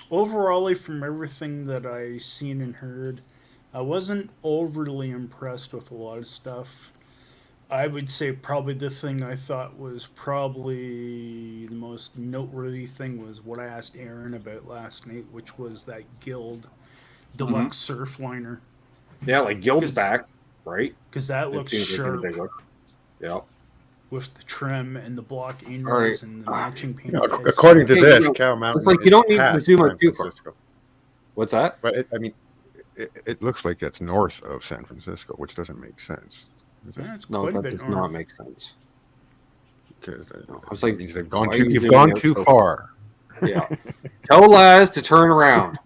Overall, from everything that I seen and heard, I wasn't overly impressed with a lot of stuff. I would say probably the thing I thought was probably the most noteworthy thing was what I asked Aaron about last night, which was that Guild Deluxe Surfliner. Yeah, Guild's back, right? Because that looks sharp. Yeah. with the trim and the block in right. and the matching paint. According to Okay, this, you know, Cow Mountain it's like you is don't need to past zoom San out too far. Francisco. What's that? But it looks like it's north of San Francisco, which doesn't make sense. Yeah, it's No, quite a that bit does north. not make sense. Because I was like, means they've gone why too. are you You've zooming gone out too so far. Yeah. Tell Laz to turn around.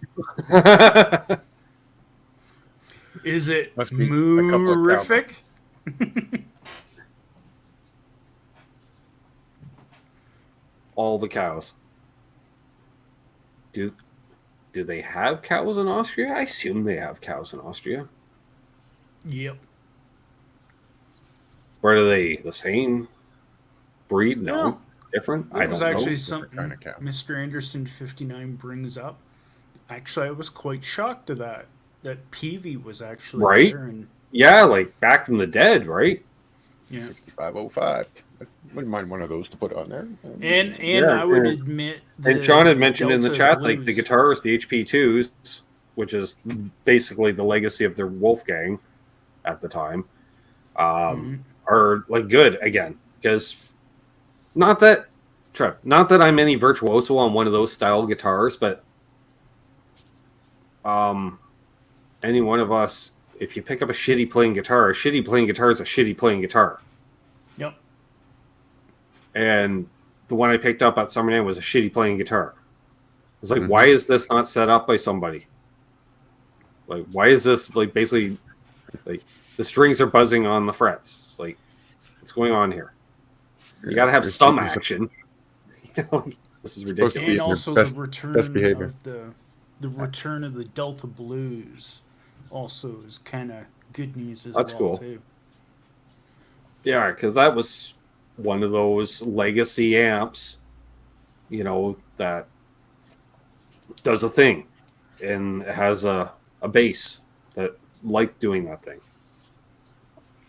Is it Must be a couple of moorific? All the cows. Do they have cows in Austria? I assume they have cows in Austria. Yep. Or are they the same breed? No. No. Different? That was actually know. something kind of cow. Mr. Anderson 59 brings up. Actually, I was quite shocked to that Peavy was actually Right? there. And Yeah, like back from the dead, right? yeah. 6505. I wouldn't mind one of those to put on there. And Yeah, I would and- admit And the John had mentioned in the Delta chat, like the Blues- guitars, the HP2s, which is basically the legacy of their Wolfgang at the time, are like good again. Because not that I'm any virtuoso on one of those style guitars, but any one of us, if you pick up a shitty playing guitar is a shitty playing guitar. Yep. And the one I picked up at Summer Jam was a shitty playing guitar. It's like, why is this not set up by somebody? Like, why is this like basically like the strings are buzzing on the frets? It's like, what's going on here? You got to have some action. Like, this is ridiculous. And also best- the return best behavior. of the return of the Delta Blues also is kind of good news as That's well cool. too. Yeah, because that was one of those legacy amps, you know, that does a thing and it has a bass that liked doing that thing.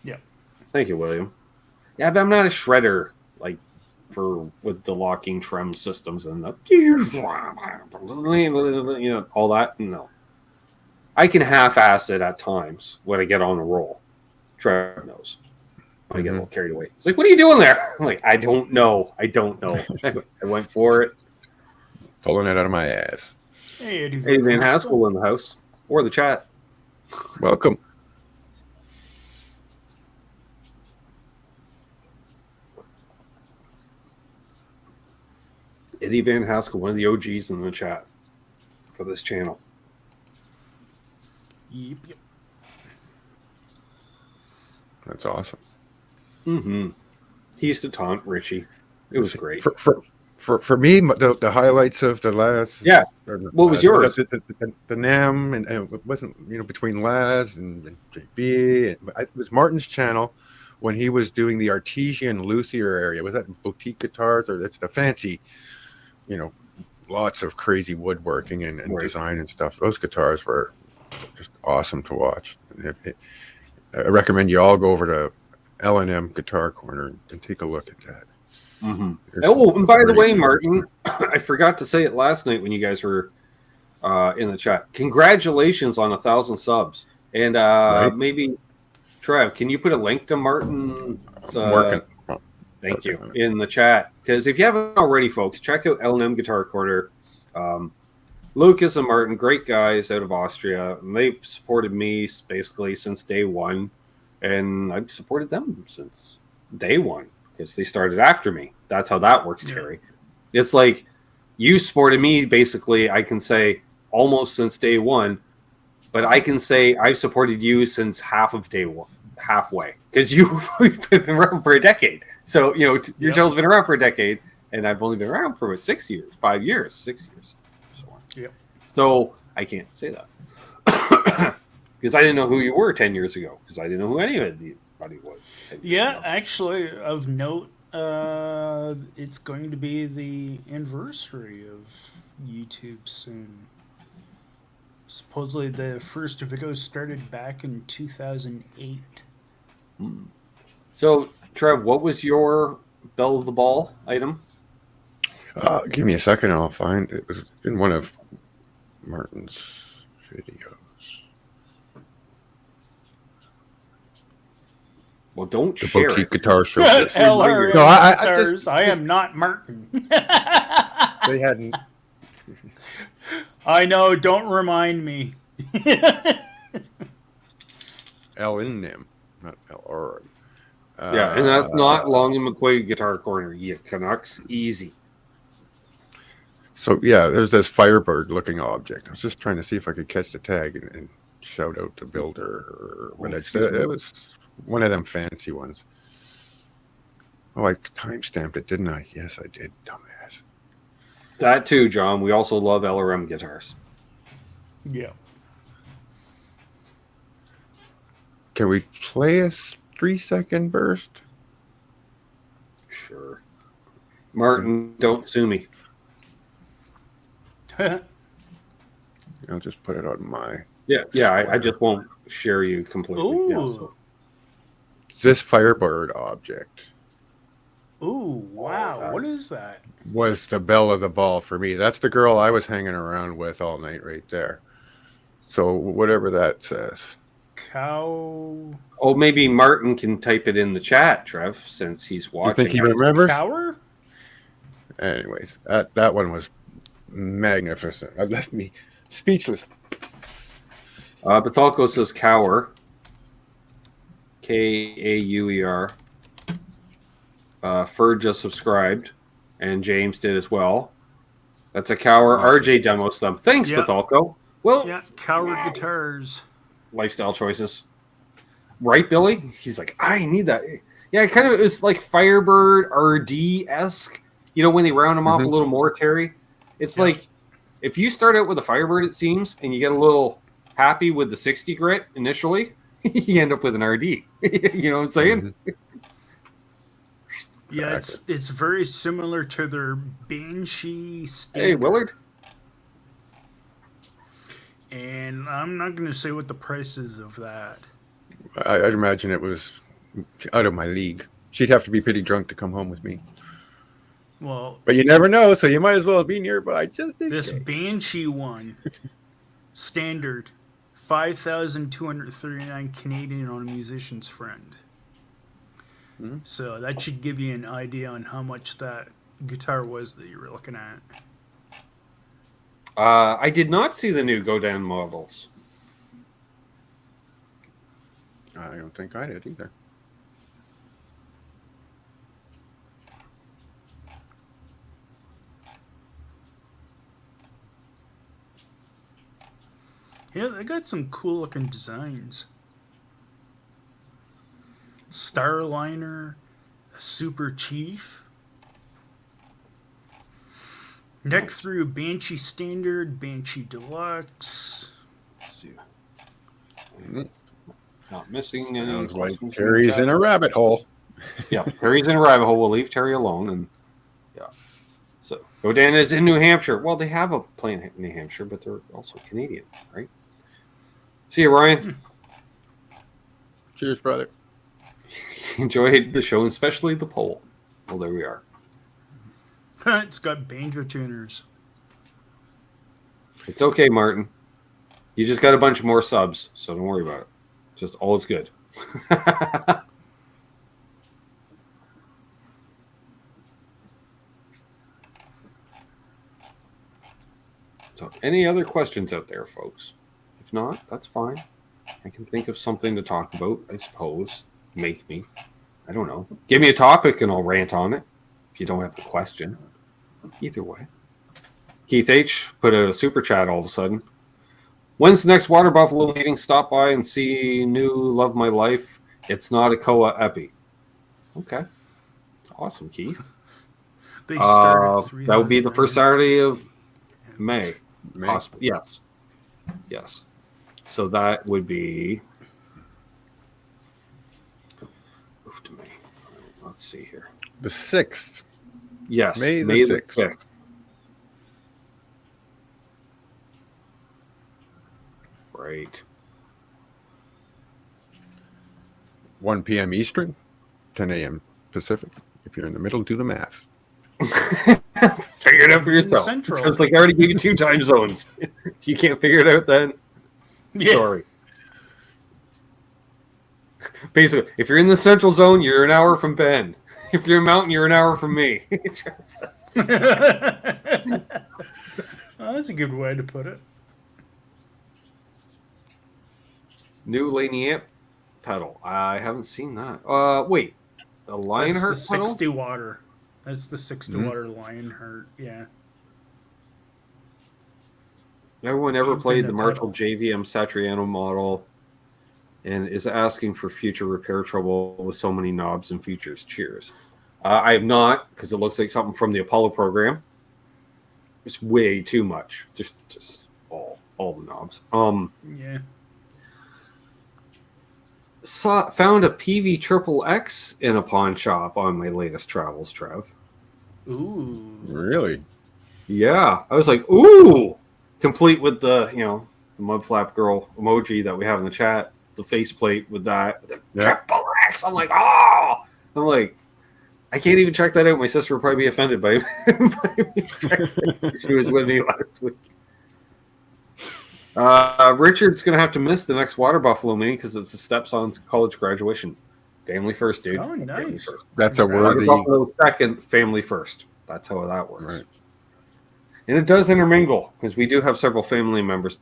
Yeah. Thank you, William. Yeah, but I'm not a shredder like with the locking trem systems and the all that. No, I can half-ass it at times when I get on a roll. Trev knows. When I get a little carried away. It's like, what are you doing there? I'm like, I don't know. I went for it. Pulling it out of my ass. Hey, Eddie Hey, Van Haskell in the house or the chat. Welcome. Eddie Van Haskell, one of the OGs in the chat for this channel. Yep. That's awesome. Mm-hmm. He used to taunt Richie. It was great. For me, the highlights of the last What was yours? The NAMM and it wasn't between Laz and JB. It was Martin's channel when he was doing the artesian luthier area. Was that boutique guitars or it's the fancy, lots of crazy woodworking and Right. design and stuff. Those guitars were just awesome to watch. I recommend you all go over to L&M Guitar Corner and take a look at that. Mm-hmm. There's Oh, some and by the great way, footage. Martin, I forgot to say it last night when you guys were in the chat. Congratulations on 1,000 subs. And Right. maybe, Trev, can you put a link to Martin's Working. Thank you. Okay. In the chat. Because if you haven't already, folks, check out L&M Guitar Corner. Lucas and Martin, great guys out of Austria. And they've supported me basically since day one. And I've supported them since day one because they started after me. That's how that works, Terry. It's like you supported me basically, I can say, almost since day one. But I can say I've supported you since half of day one. Halfway. Because you've been around for a decade. So, your channel's been around for a decade, and I've only been around for 6 years, 5 years, 6 years. So on. Yep. So I can't say that. Because I didn't know who you were 10 years ago. Because I didn't know who anybody was. 10 years Yeah, ago. actually, of note, it's going to be the anniversary of YouTube soon. Supposedly, the first video started back in 2008. So, Trev, what was your bell of the ball item? Give me a second, I'll find it. It was in one of Martin's videos. Well, don't The share boutique it. guitar showcase. LRM No, I Guitars. just- I am not Martin. They hadn't. I know. Don't remind me. L in them, not LR. Yeah, and that's not Long and McQuaid Guitar Corner. You Canucks, easy. So yeah, there's this Firebird-looking object. I was just trying to see if I could catch the tag and shout out the builder. But it was one of them fancy ones. Oh, I time-stamped it, didn't I? Yes, I did, dumbass. That too, John. We also love LRM guitars. Yeah. Can we play a 3-second burst? Sure. Martin, don't sue me. I'll just put it on my... Yeah. I just won't share you completely. Ooh. Yeah, so. This Firebird object Ooh, wow. What is that? was the belle of the ball for me. That's the girl I was hanging around with all night right there. So whatever that says. Cow. Oh, maybe Martin can type it in the chat, Trev, since he's watching. You think he remembers? Cower? Anyways, that one was magnificent. It left me speechless. Bethalco says Cower. Kauer. Ferd just subscribed, and James did as well. That's a Cower RJ demo stump. Thanks, Yeah. Bethalco. Well, Yeah, Cower Guitars. lifestyle choices. Right, Billy? He's like, I need that. Yeah, it kind of is like Firebird RD-esque. You know, when they round them off a little more, Terry? It's like, if you start out with a Firebird, it seems, and you get a little happy with the 60 grit initially, you end up with an RD. You know what I'm saying? Yeah, it's very similar to their Banshee Standard. Hey, Willard. And I'm not going to say what the price is of that. I'd imagine it was out of my league. She'd have to be pretty drunk to come home with me. Well, But you never know, so you might as well be nearby. Just in this case. Banshee one, standard, 5,239 Canadian on a musician's friend. So that should give you an idea on how much that guitar was that you were looking at. I did not see the new Godin models. I don't think I did either. Yeah, they got some cool looking designs. Starliner, a Super Chief. Neck through Banshee Standard, Banshee Deluxe. Let's see. Not missing any. Sounds like questions Terry's chat. in a rabbit hole. Yeah, Terry's in a rabbit hole. We'll leave Terry alone. And yeah. So Godin is in New Hampshire. Well, they have a plant in New Hampshire, but they're also Canadian, right? See you, Ryan. Cheers, brother. Enjoyed the show, and especially the poll. Well, there we are. It's got banjo tuners. It's okay, Martin. You just got a bunch more subs, so don't worry about it. Just all is good. So, any other questions out there, folks? If not, that's fine. I can think of something to talk about, I suppose. Make me. I don't know. Give me a topic and I'll rant on it if you don't have a question. Either way. Keith H. put out a super chat all of a sudden. When's the next Water Buffalo meeting? Stop by and see new Love My Life. It's not a Koa Epi. Okay. Awesome, Keith. They start at that would be the first Saturday of May. May. Possibly. Yes. Yes. So that would be. Oof to me. Let's see here. The 6th. Yes. May the May the 6th. 5th. Right. 1 p.m. Eastern, 10 a.m. Pacific. If you're in the middle, do the math. Figure it out for yourself. Central. It's like I already gave you 2 time zones. You can't figure it out then? Yeah. Sorry. Basically, if you're in the central zone, you're an hour from Ben. If you're in Mountain, you're an hour from me. Oh, that's a good way to put it. New Laney amp pedal. I haven't seen that. Wait. A That's Lionheart the pedal? 60 water. That's the 60 water Lionheart. Yeah. Everyone ever played the Infinite Marshall pedal. JVM Satriano model and is asking for future repair trouble with so many knobs and features. Cheers. I have not, because it looks like something from the Apollo program. It's way too much. Just all the knobs. Yeah. Found a PV Triple X in a pawn shop on my latest travels, Trev. Ooh. Really? Yeah. I was like, ooh! Complete with the, the mud flap girl emoji that we have in the chat, the faceplate with that, the Triple X. I'm like, oh! I'm like, I can't even check that out. My sister would probably be offended by me. She was with me last week. Richard's going to have to miss the next Water Buffalo meeting because it's the stepson's college graduation. Family first, dude. Oh, Family nice. first. That's a Water worthy. Buffalo second, family first. That's how that works. Right. And it does intermingle because we do have several family members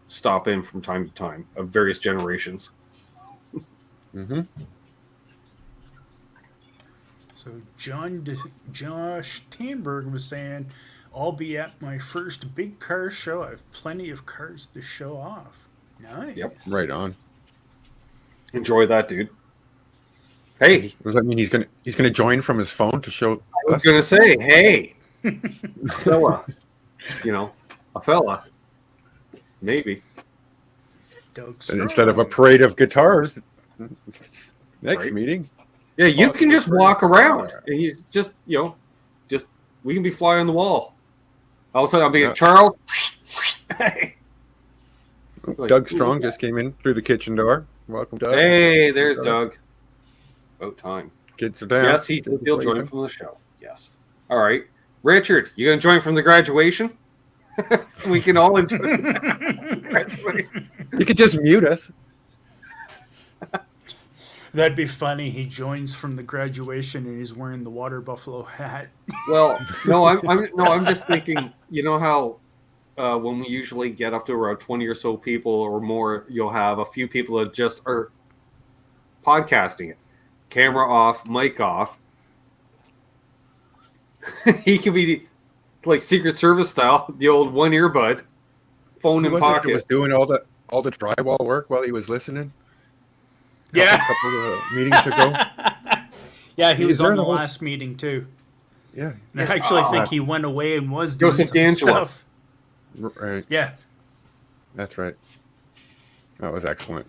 stop in from time to time of various generations. Mm-hmm. So Josh Tamberg was saying, I'll be at my first big car show. I have plenty of cars to show off. Nice. Yep. Right on. Enjoy that, dude. Hey, Does that mean he's gonna join from his phone to show? I was going to say, hey, fella. A fella. Maybe. Doug And instead of a parade of guitars, next Right. meeting. Yeah, you can just walk around. And you just we can be fly on the wall. All of a sudden, I'll be at Charles. Hey. Like, Doug Strong just came in through the kitchen door. Welcome, Doug. Hey, there's Doug. About time. Kids are down. Yes, he'll join from the show. Yes. All right. Richard, you going to join from the graduation? We can all enjoy the graduation. You could just mute us. That'd be funny. He joins from the graduation and he's wearing the Water Buffalo hat. Well, no, I'm just thinking, you know how when we usually get up to around 20 or so people or more, you'll have a few people that just are podcasting it. Camera off, mic off. He could be like Secret Service style, the old one earbud, phone in Who was it that pocket. was doing all the drywall work while he was listening? Yeah. A couple of meetings ago. Yeah, he was there on the the whole- last meeting too. Yeah. And I actually think he went away and was doing Joseph some D'Angelo. stuff. Right. Yeah. That's right. That was excellent.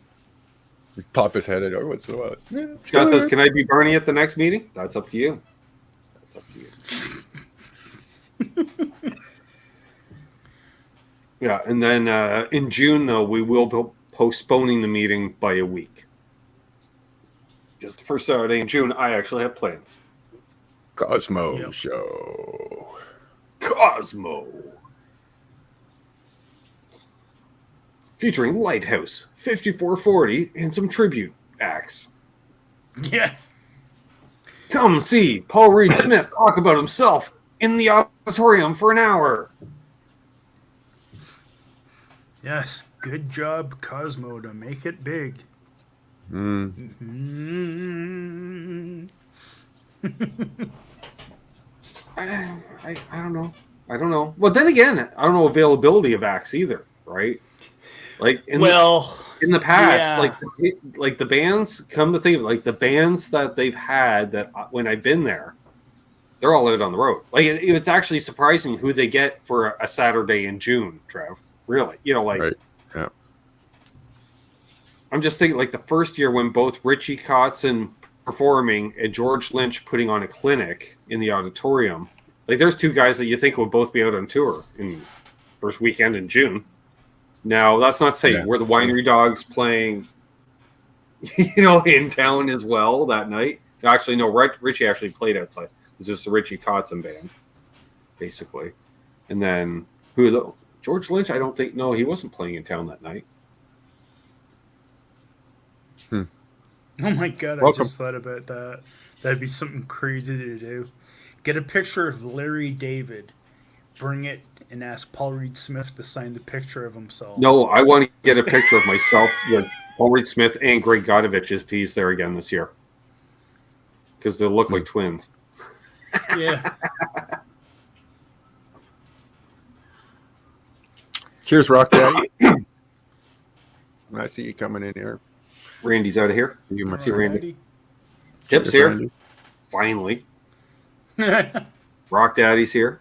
He popped his head at, oh, what's what? Scott says, "Can I be Bernie at the next meeting?" That's up to you. That's up to you. Yeah, and then in June, though, we will be postponing the meeting by a week. Because the first Saturday in June, I actually have plans. Cosmo Yep. Show. Cosmo. Featuring Lighthouse, 5440, and some tribute acts. Yeah. Come see Paul Reed Smith talk about himself in the auditorium for an hour. Yes. Good job, Cosmo, to make it big. Mm. I don't know. I don't know. Well, then again, I don't know availability of acts either, right? Like in the past, yeah. like the bands, come to think of it, like the bands that they've had that when I've been there, they're all out on the road. Like it's actually surprising who they get for a Saturday in June, Trev. Really, Right. Yeah. I'm just thinking like the first year when both Richie Kotzen performing and George Lynch putting on a clinic in the auditorium. Like there's two guys that you think would both be out on tour in first weekend in June. Now that's not saying we're the Winery Dogs playing, in town as well that night. Actually, no, Richie actually played outside. It's just the Richie Kotzen band, basically. And then George Lynch? I don't think. No, he wasn't playing in town that night. Oh my god, Welcome. I just thought about that. That'd be something crazy to do. Get a picture of Larry David, bring it, and ask Paul Reed Smith to sign the picture of himself. No, I want to get a picture of myself with Paul Reed Smith and Greg Godovich if he's there again this year. Because they look like twins. Yeah. Cheers, Rock Daddy. I see you coming in here. Randy's out of here. You must See Randy. Alrighty. Tip's Cheers, here. Randy. Finally. Rock Daddy's here.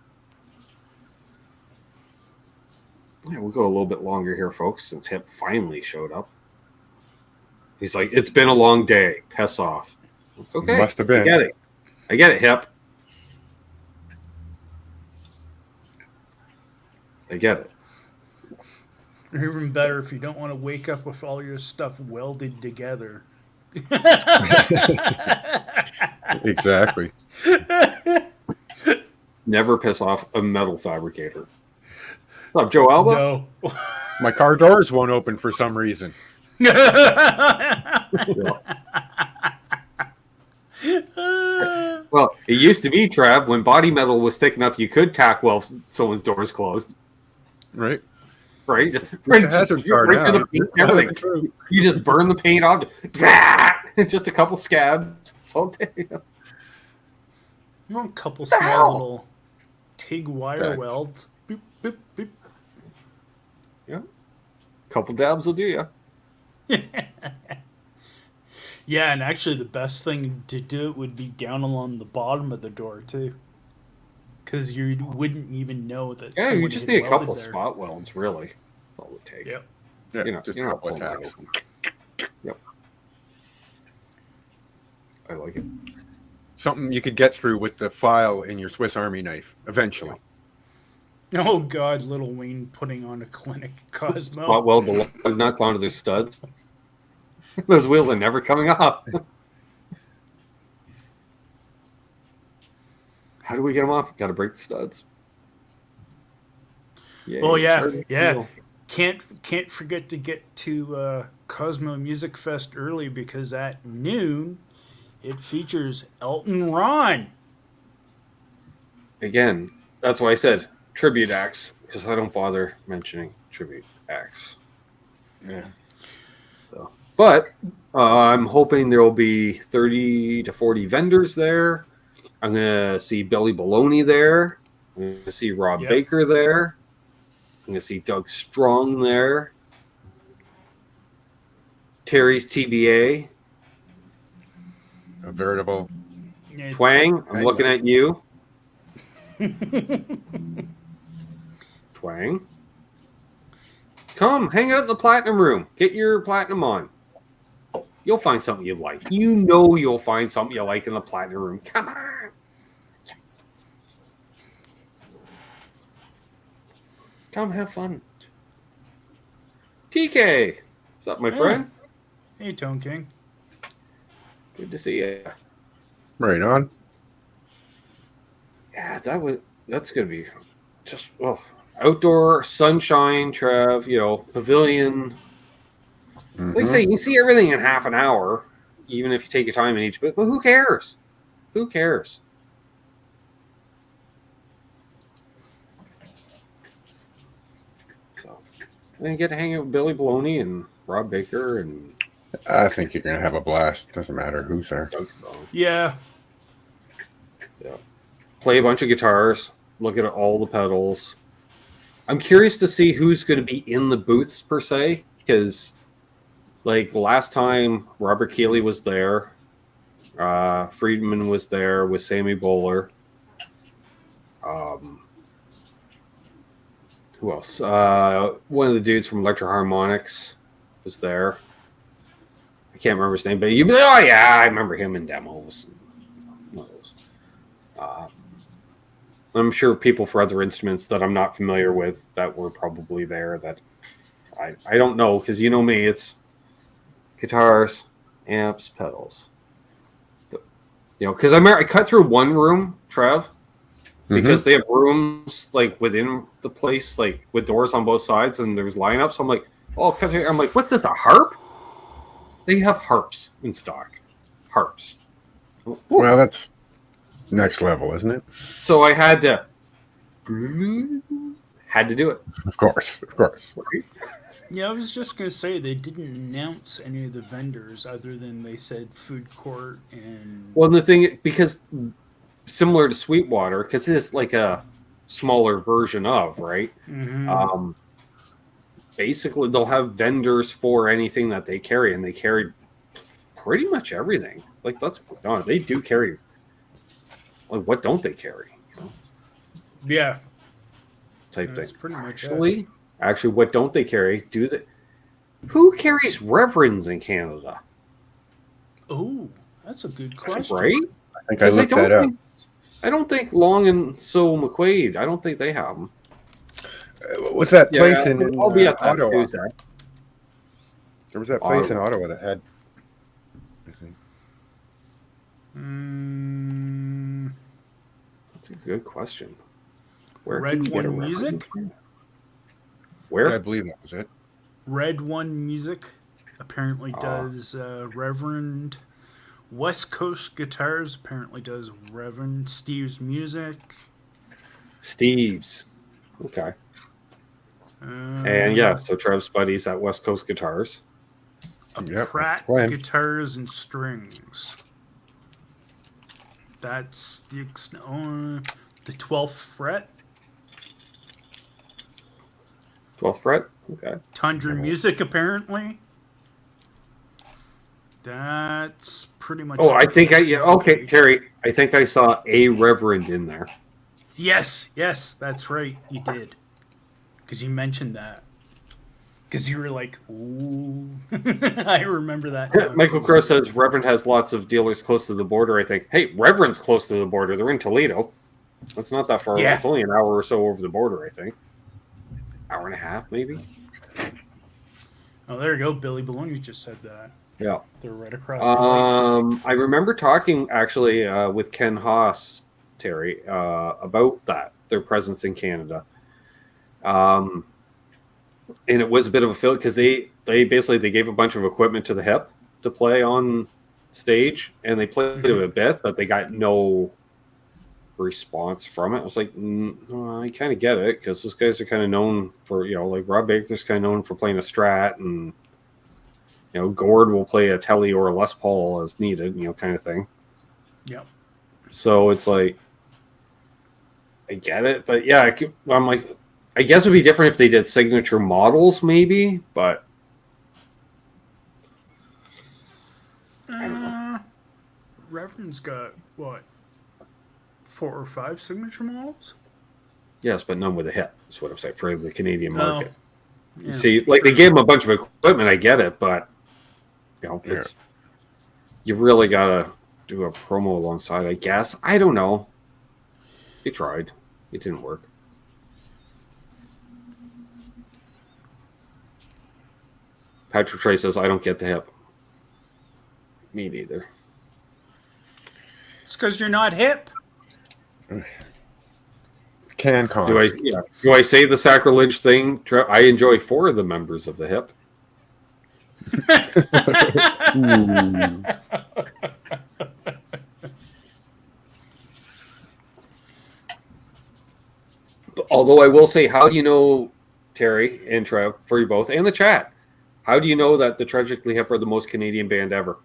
Yeah, we'll go a little bit longer here, folks, since Hip finally showed up. He's like, it's been a long day. Piss off. Okay. Must have been. I get it, Hip. I get it. Even better if you don't want to wake up with all your stuff welded together. Exactly. Never piss off a metal fabricator. What's up, Joe Alba? No. My car doors won't open for some reason. Yeah. Well, it used to be, Trav, when body metal was thick enough you could tack weld someone's doors closed. Right? Right? It's a hazard car Right through now. the paint, everything. True. You just burn the paint off. Just a couple scabs. It's all day. You want a couple small little TIG wire Facts. welds. Boop, boop, boop. Yeah. Couple dabs will do ya. Yeah, and actually the best thing to do it would be down along the bottom of the door too, because you wouldn't even know that. Yeah, you someone just had need a couple welded there. spot welds, really. That's all it would take. Yep. Yeah, You're not, just you're a not couple of pulling that tacks. open. Yep. I like it. Something you could get through with the file in your Swiss Army knife eventually. Oh God, Little Wayne putting on a clinic Cosmo. Spot weld the lug nuts onto their studs. Those wheels are never coming off. How do we get them off? Got to break the studs. Oh yeah, Hard yeah. wheel. Can't forget to get to Cosmo Music Fest early because at noon it features Elton Ron. Again, that's why I said tribute acts, because I don't bother mentioning tribute acts. Yeah. So, but I'm hoping there will be 30 to 40 vendors there. I'm gonna see Billy Baloney there. I'm gonna see Rob Yep. Baker there. I'm gonna see Doug Strong there. Terry's TBA. A veritable. It's- Twang, I'm looking at you. Twang. Come, hang out in the platinum room. Get your platinum on. You'll find something you like. You know you'll find something you like in the platinum room. Come on. Come have fun. TK. What's up, my Hey. friend? Hey, Tone King. Good to see you. Right on. Yeah, that's gonna be just outdoor sunshine, Trev, pavilion. Like I say, you can see everything in half an hour, even if you take your time in each bit. But who cares? Who cares? So, then you get to hang out with Billy Baloney and Rob Baker and I think you're going to have a blast. Doesn't matter who's there. Doug Strong. Yeah. Yeah. Play a bunch of guitars. Look at all the pedals. I'm curious to see who's going to be in the booths per se, because like last time Robert Keeley was there, Friedman was there with Sammy Bowler. Who else? One of the dudes from Electro Harmonics was there. I can't remember his name, but you'd be like, oh yeah, I remember him in demos. One of those. I'm sure people for other instruments that I'm not familiar with that were probably there that I don't know, because you know me, it's guitars, amps, pedals. Because I cut through one room, Trev, because they have rooms like within the place, like with doors on both sides, and there's lineups. So I'm like, oh, cut through. I'm like, what's this, a harp? They have harps in stock. Harps. Well, that's next level, isn't it? So I had to do it. Of course, of course. Yeah, I was just gonna say they didn't announce any of the vendors other than they said food court and. Well, the thing, because similar to Sweetwater, because it's like a smaller version of, right? Mm-hmm. Basically, they'll have vendors for anything that they carry, and they carry pretty much everything. Like, let's put it on. They do carry. Like, what don't they carry? Yeah. Type That's thing. pretty much Actually, what don't they carry? Do they? Who carries reverends in Canada? Oh, that's a good question. Right? I think I looked that up. I don't think Long and So McQuaid. I don't think they have them. What's that place in I'll be at that Ottawa? Tuesday. There was that place in Ottawa that had. I think. That's a good question. Where Red can you get a One reverend Music? from? Where? I believe that was it. Red One Music apparently does Reverend. West Coast Guitars apparently does Reverend. Steve's Music. Steve's. Okay. And so Trev's buddies at West Coast Guitars. Yep, Pratt Glenn. Guitars and Strings. That's the 12th fret. 12th fret? Okay. Tundra Music apparently. That's pretty much. Oh, I think okay, Terry. I think I saw a reverend in there. Yes, that's right. You did. Because you mentioned that. Because you were like, ooh. I remember that. Now. Michael Crow says Reverend has lots of dealers close to the border. I think, hey, Reverend's close to the border. They're in Toledo. That's not that far. Yeah. It's only an hour or so over the border, I think. Hour and a half, maybe. Oh, there you go. Billy Baloney just said that. Yeah. They're right across the lake. I remember talking actually with Ken Haas, Terry, about that, their presence in Canada. And it was a bit of a fail because they basically gave a bunch of equipment to the hip to play on stage, and they played it a bit, but they got no response from it. I was like, I kind of get it, because those guys are kind of known for, like Rob Baker's kind of known for playing a Strat, and Gord will play a Telly or a Les Paul as needed, kind of thing. Yep. So it's like, I get it, but yeah, I'm like, I guess it would be different if they did signature models, maybe, but I don't know. Reverend's got, what, 4 or 5 signature models? Yes, but none with a hip, is what I'm saying, for the Canadian market. Yeah, you see, like, they gave them a bunch of equipment, I get it, but, you really got to do a promo alongside, I guess. I don't know. They tried. It didn't work. Patrick Trey says, I don't get the hip. Me neither. It's because you're not hip. CanCon. Do I say the sacrilege thing? I enjoy 4 of the members of the hip. Although I will say, how do you know, Terry and Trev, for you both, and the chat, how do you know that the Tragically Hip are the most Canadian band ever?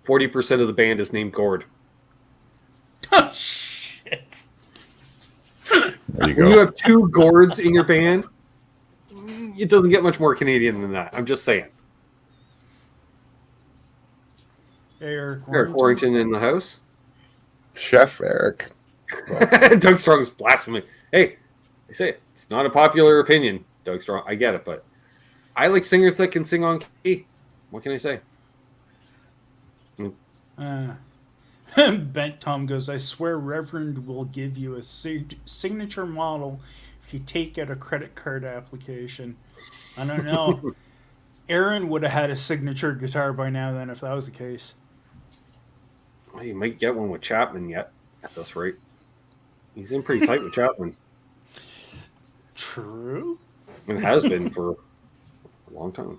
40% of the band is named Gord. Oh, shit. There you go. When you have 2 Gords in your band, it doesn't get much more Canadian than that. I'm just saying. Eric Warrington in the house. Chef Eric. Doug Strong's blasphemy. Hey, I say it. It's not a popular opinion, Doug Strong. I get it, but I like singers that can sing on key. What can I say? Bent Tom goes, I swear Reverend will give you a signature model if you take out a credit card application. I don't know. Aaron would have had a signature guitar by now then if that was the case. Well, you might get one with Chapman yet at this rate. He's in pretty tight with Chapman. True. It has been for a long time.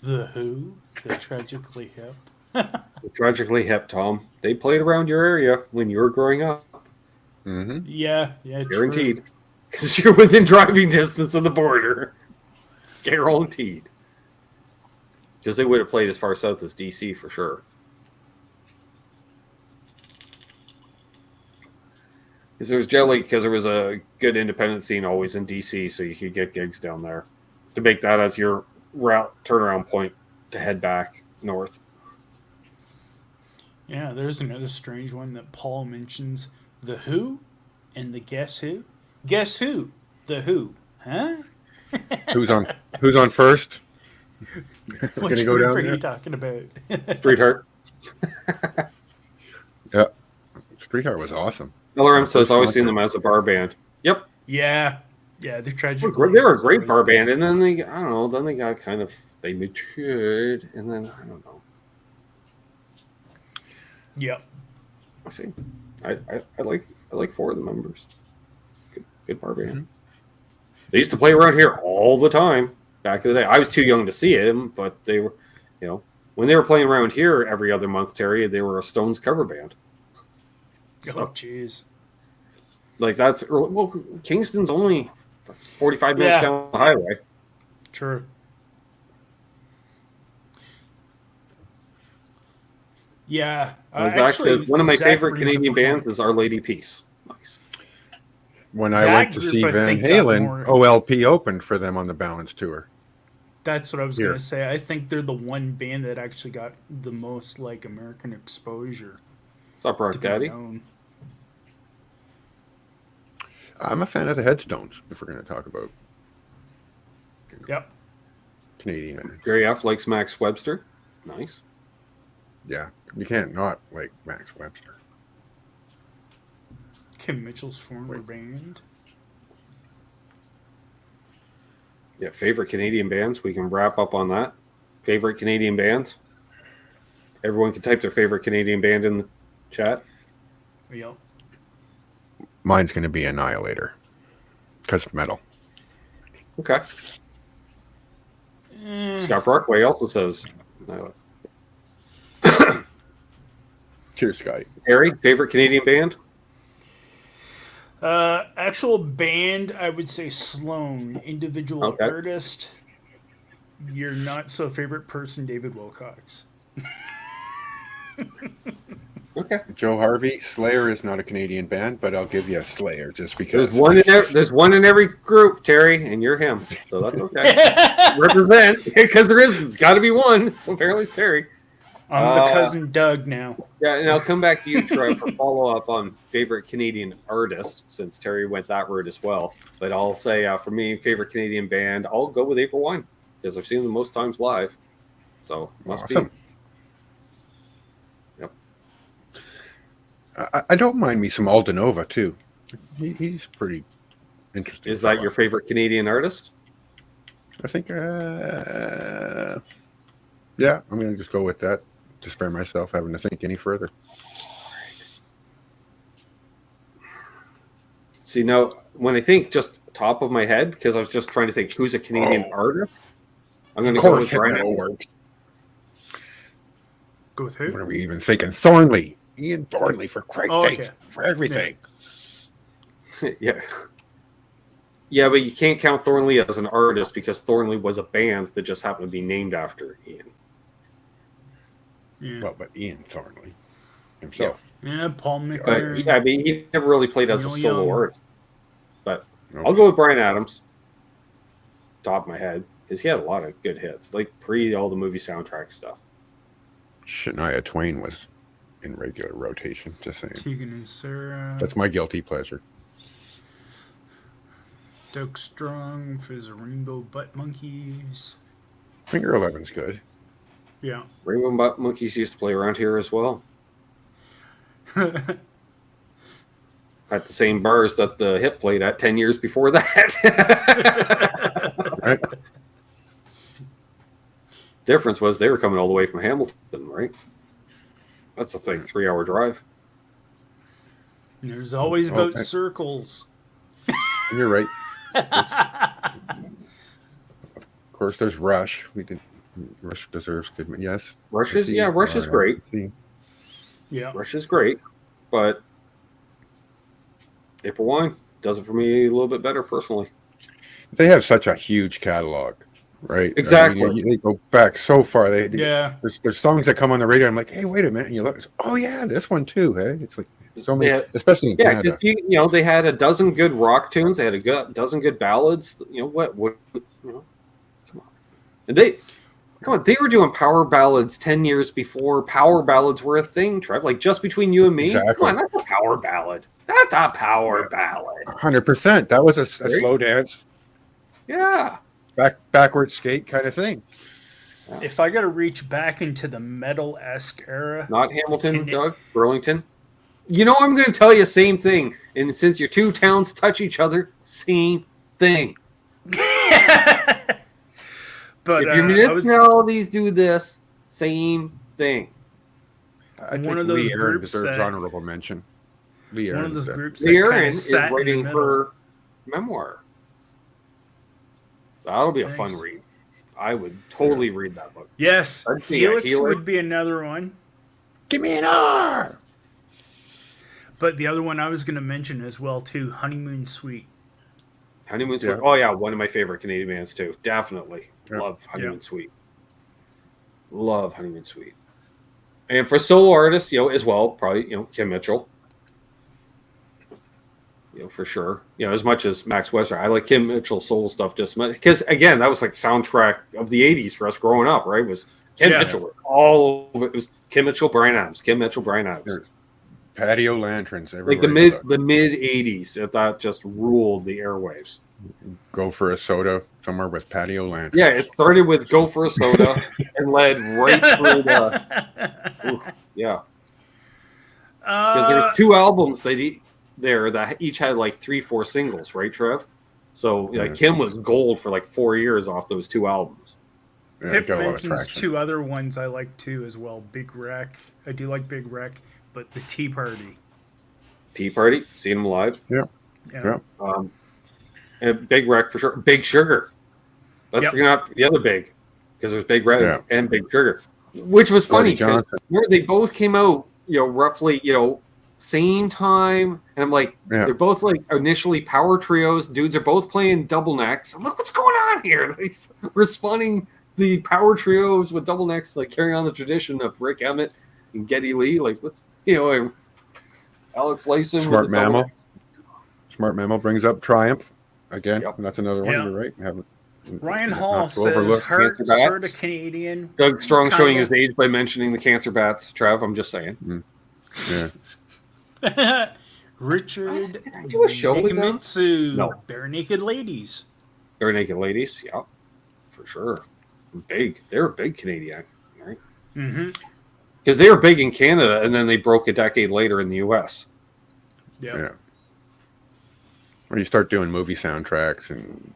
The Who, the Tragically Hip. Tragically Hip, Tom. They played around your area when you were growing up. Mm-hmm. Yeah, Guaranteed. Because you're within driving distance of the border. Guaranteed. Because they would have played as far south as DC for sure. Because there was generally, because there was a good independent scene always in DC, so you could get gigs down there to make that as your route turnaround point to head back north. Yeah, there's another strange one that Paul mentions. The Who and the Guess Who? Guess Who? The Who. Huh? Who's on first? Which go group down are there? you talking about? Streetheart. Yeah. Streetheart was awesome. LRM says First always seen concert. them as a bar band. Yep. Yeah, they're tragic. They were a great bar band, and then they, I don't know, then they got kind of, they matured, and then, I don't know. Yep. I see. I like four of the members. Good bar band. Mm-hmm. They used to play around here all the time back in the day. I was too young to see them, but they were, when they were playing around here every other month, Terry, they were a Stones cover band. So, Oh, jeez. like that's early. Well, Kingston's only 45 minutes down the highway. True. Yeah. Actually, one of my Zach favorite brings up Canadian a bands point. is Our Lady Peace. Nice. When I That went to group, see I Van think, got Halen, more- OLP opened for them on the Balance tour. That's what I was Here. going to say. I think they're the one band that actually got the most, like, American exposure. What's up, Rock To be Daddy? known. I'm a fan of the Headstones, if we're going to talk about Yep. Canadian bands. Gary F likes Max Webster. Nice. Yeah, you can't not like Max Webster. Kim Mitchell's former band. Yeah, favorite Canadian bands. We can wrap up on that. Favorite Canadian bands. Everyone can type their favorite Canadian band in the chat. Yep. Mine's going to be Annihilator, because metal. Okay. Scott Brockway also says, Cheers, Scotty. Harry, favorite Canadian band? Actual band, I would say Sloan. Individual Okay. artist, your not so favorite person, David Wilcox. Okay. Joe Harvey, Slayer is not a Canadian band, but I'll give you a Slayer just because. There's one in every group, Terry, and you're him, so that's okay. Represent, because it's got to be one. So apparently, it's Terry. I'm the cousin Doug now. Yeah, and I'll come back to you, Troy, for follow up on favorite Canadian artist, since Terry went that route as well. But I'll say for me, favorite Canadian band, I'll go with April Wine because I've seen them most times live. So must Awesome. be. Yep. I don't mind me some Aldenova too. He's pretty interesting. Is that fella. your favorite Canadian artist? I think. Yeah, I'm gonna just go with that to spare myself having to think any further. See, now, when I think just top of my head, because I was just trying to think who's a Canadian artist, I'm going to go with heavy metal Brian. works. Go with What who? are we even thinking? Thornley, Ian Thornley, for Christ's Oh, sake, okay. for everything. Yeah. Yeah, but you can't count Thornley as an artist because Thornley was a band that just happened to be named after Ian. Yeah. Well, but Ian Thornley himself. Yeah, Paul But McCartney. yeah, I mean, he never really played as a Neil solo Young. artist. But Okay. I'll go with Brian Adams, top of my head, because he had a lot of good hits, like pre all the movie soundtrack stuff. Shania Twain was in regular rotation. Just saying. Tegan and Sarah. That's my guilty pleasure. Doug Strong for the Rainbow Butt Monkeys. Finger 11's good. Yeah. Rainbow Butt Monkeys used to play around here as well. At the same bars that the Hip played at 10 years before that. Right? Difference was they were coming all the way from Hamilton, right? That's a thing, 3-hour drive. There's always about Okay. circles. You're right. Of course, there's Rush. Rush deserves good. Yes, Rush is great. Yeah. Rush is great, but April Wine does it for me a little bit better personally. They have such a huge catalog, right? Exactly. I mean, they go back so far. Yeah. There's songs that come on the radio. I'm like, hey, wait a minute, and you look. Oh yeah, this one too. Hey, it's like so many, especially in Canada. because you know they had a dozen good rock tunes. They had a dozen good ballads. You know what? You know, come on. And they were doing power ballads 10 years before power ballads were a thing. Trev, like Just Between You and Me. Exactly. Come on, that's a power ballad. That's a power ballad. 100%. That was a slow dance. Yeah. Backward skate kind of thing. If I got to reach back into the metal-esque era, Not Hamilton, Doug, Burlington. You know, I'm going to tell you the same thing. And since your two towns touch each other, same thing. but if your municipalities do this, same thing. I think one of those Lee Aaron groups deserves that- honorable mention. Lee Aaron one of those deserves- groups Lee that kind Aaron of is sat in the writing middle. her memoir. That'll be a fun Nice. read. I would totally read that book. Yes, I'd be a Helix Helix. would be another one. Give me an R. But the other one I was going to mention as well too, Honeymoon Suite. Honeymoon Suite. Yeah. Oh yeah, one of my favorite Canadian bands too. Definitely Yeah. love Honeymoon Yeah. Suite. Love Honeymoon Suite. And for solo artists, you know, as well, probably Kim Mitchell. For sure. As much as Max Webster, I like Kim Mitchell's solo stuff just much because again, that was like soundtrack of the '80s for us growing up, right? Was Kim Mitchell all over? It was Kim Mitchell, Brian Adams, Kim Mitchell, Brian Adams. There's patio lanterns Like everywhere. the mid '80s, that just ruled the airwaves. Go for a soda somewhere with patio lanterns. Yeah, it started with "Go for a Soda" and led right through the. Oof, yeah, because there's two albums that each had like 3-4 singles, right, Trev? So like Kim was gold for like 4 years off those two albums. Yeah, Pip got a lot of mentions traction. two other ones I like too as well. Big Wreck. I do like Big Wreck, but the Tea Party. Tea Party, seen them live. Yeah. And Big Wreck for sure. Big Sugar. Let's Yep. forget not the other Big, because there's Big Red Yeah. and Big Sugar, which was funny because Johnson. they both came out, roughly, same time, and I'm like, they're both like initially power trios. Dudes are both playing double necks. I'm like, what's going on here? We're spawning the power trios with double necks, like carrying on the tradition of Rick Emmett and Geddy Lee. Like, what's Alex Lyson? Smart with the double Mammal. neck. Smart Mammal brings up Triumph again. Yep. And that's another one. Yeah. You're right. Haven't Ryan not Hall to says overlook Heart Cancer Bats. sort of Canadian. Doug Strong Kinda. showing his age by mentioning the Cancer Bats. Trev, I'm just saying. Yeah. Richard Did I do a show with them? Nikamitsu. No. Bare Naked Ladies. Bare Naked Ladies, yeah, for sure. Big. They were big Canadian, right? Mm-hmm. Because they were big in Canada, and then they broke a decade later in the U.S. Yep. Yeah. When you start doing movie soundtracks and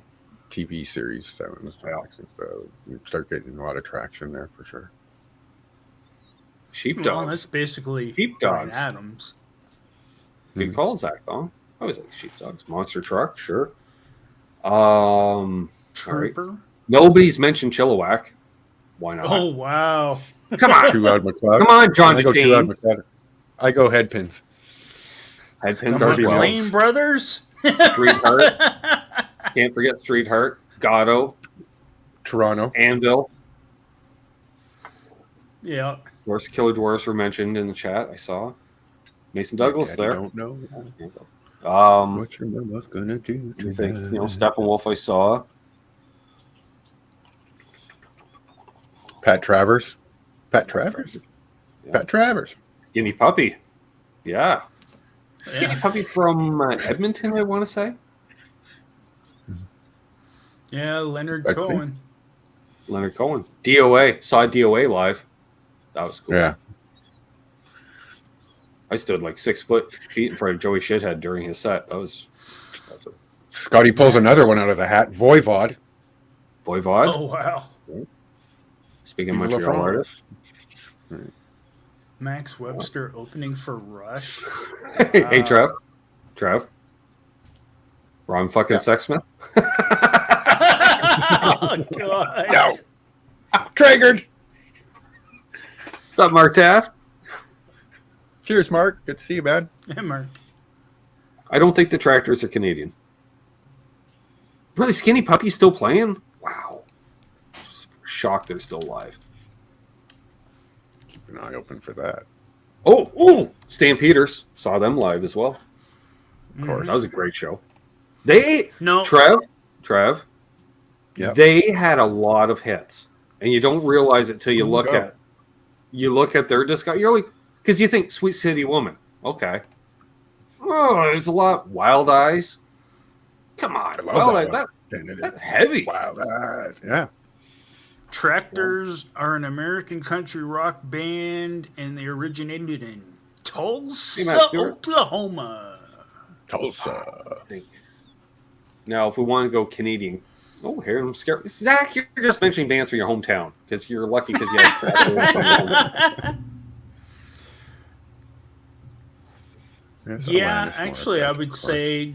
TV series soundtracks and stuff, you start getting a lot of traction there for sure. Sheepdogs. Well, that's basically Sheepdogs. Bryan Adams. Good call, Zach Thong. I always like Sheepdogs. Monster Truck, sure. Trooper. Nobody's mentioned Chilliwack. Why not? Oh, wow. Come on. Too Loud McCloud. Come on, John I go Too Loud DeShane. McCloud. I go Headpins. Headpins The are Darby well. McLean Brothers. Street Heart. Can't forget Street Heart. Gatto. Toronto. Anvil. Yeah. Of course, Killer Dwarfs were mentioned in the chat. I saw Mason Douglas Daddy there. Don't know What what your mama's gonna do you to think? that. Steppenwolf. I saw. Pat Travers. Pat Travers. Yeah. Pat Travers. Skinny Puppy. Yeah. Skinny Yeah. Puppy from Edmonton, I want to say. Yeah, Leonard I think- Cohen. Leonard Cohen. DOA. Saw DOA live. That was cool. Yeah. I stood like 6 feet in front of Joey Shithead during his set. That was a Scotty pulls another one out of the hat. Voivod. Voivod. Oh, wow. Speaking of Viva la Montreal France. artists. Max Webster opening for Rush. Hey, Trev. Trev. Ron fucking Sexsmith. Oh, God. No. Triggered. What's up, Mark Taft? Cheers, Mark. Good to see you, man. Yeah, Mark. I don't think the Tractors are Canadian. Really, Skinny Puppy's still playing? Wow. Shocked they're still alive. Keep an eye open for that. Oh, Stampeders. Saw them live as well. Of course. That was a great show. They, No. Trev, Yep. they had a lot of hits. And you don't realize it till you look go. at their disc. You're like, because you think Sweet City Woman. Okay. Oh, there's a lot. Wild Eyes. Come on. I love Wild that Eyes. one. That's heavy. Wild Eyes. Yeah. Tractors are an American country rock band, and they originated in Tulsa, Matt Stewart. Oklahoma. Tulsa. I think. Now, if we want to go Canadian, here I'm scared. Zach, you're just mentioning bands from your hometown because you're lucky because you have Tractors from your hometown. Yes, Yeah, Alanis actually, I Morissette, would of course. say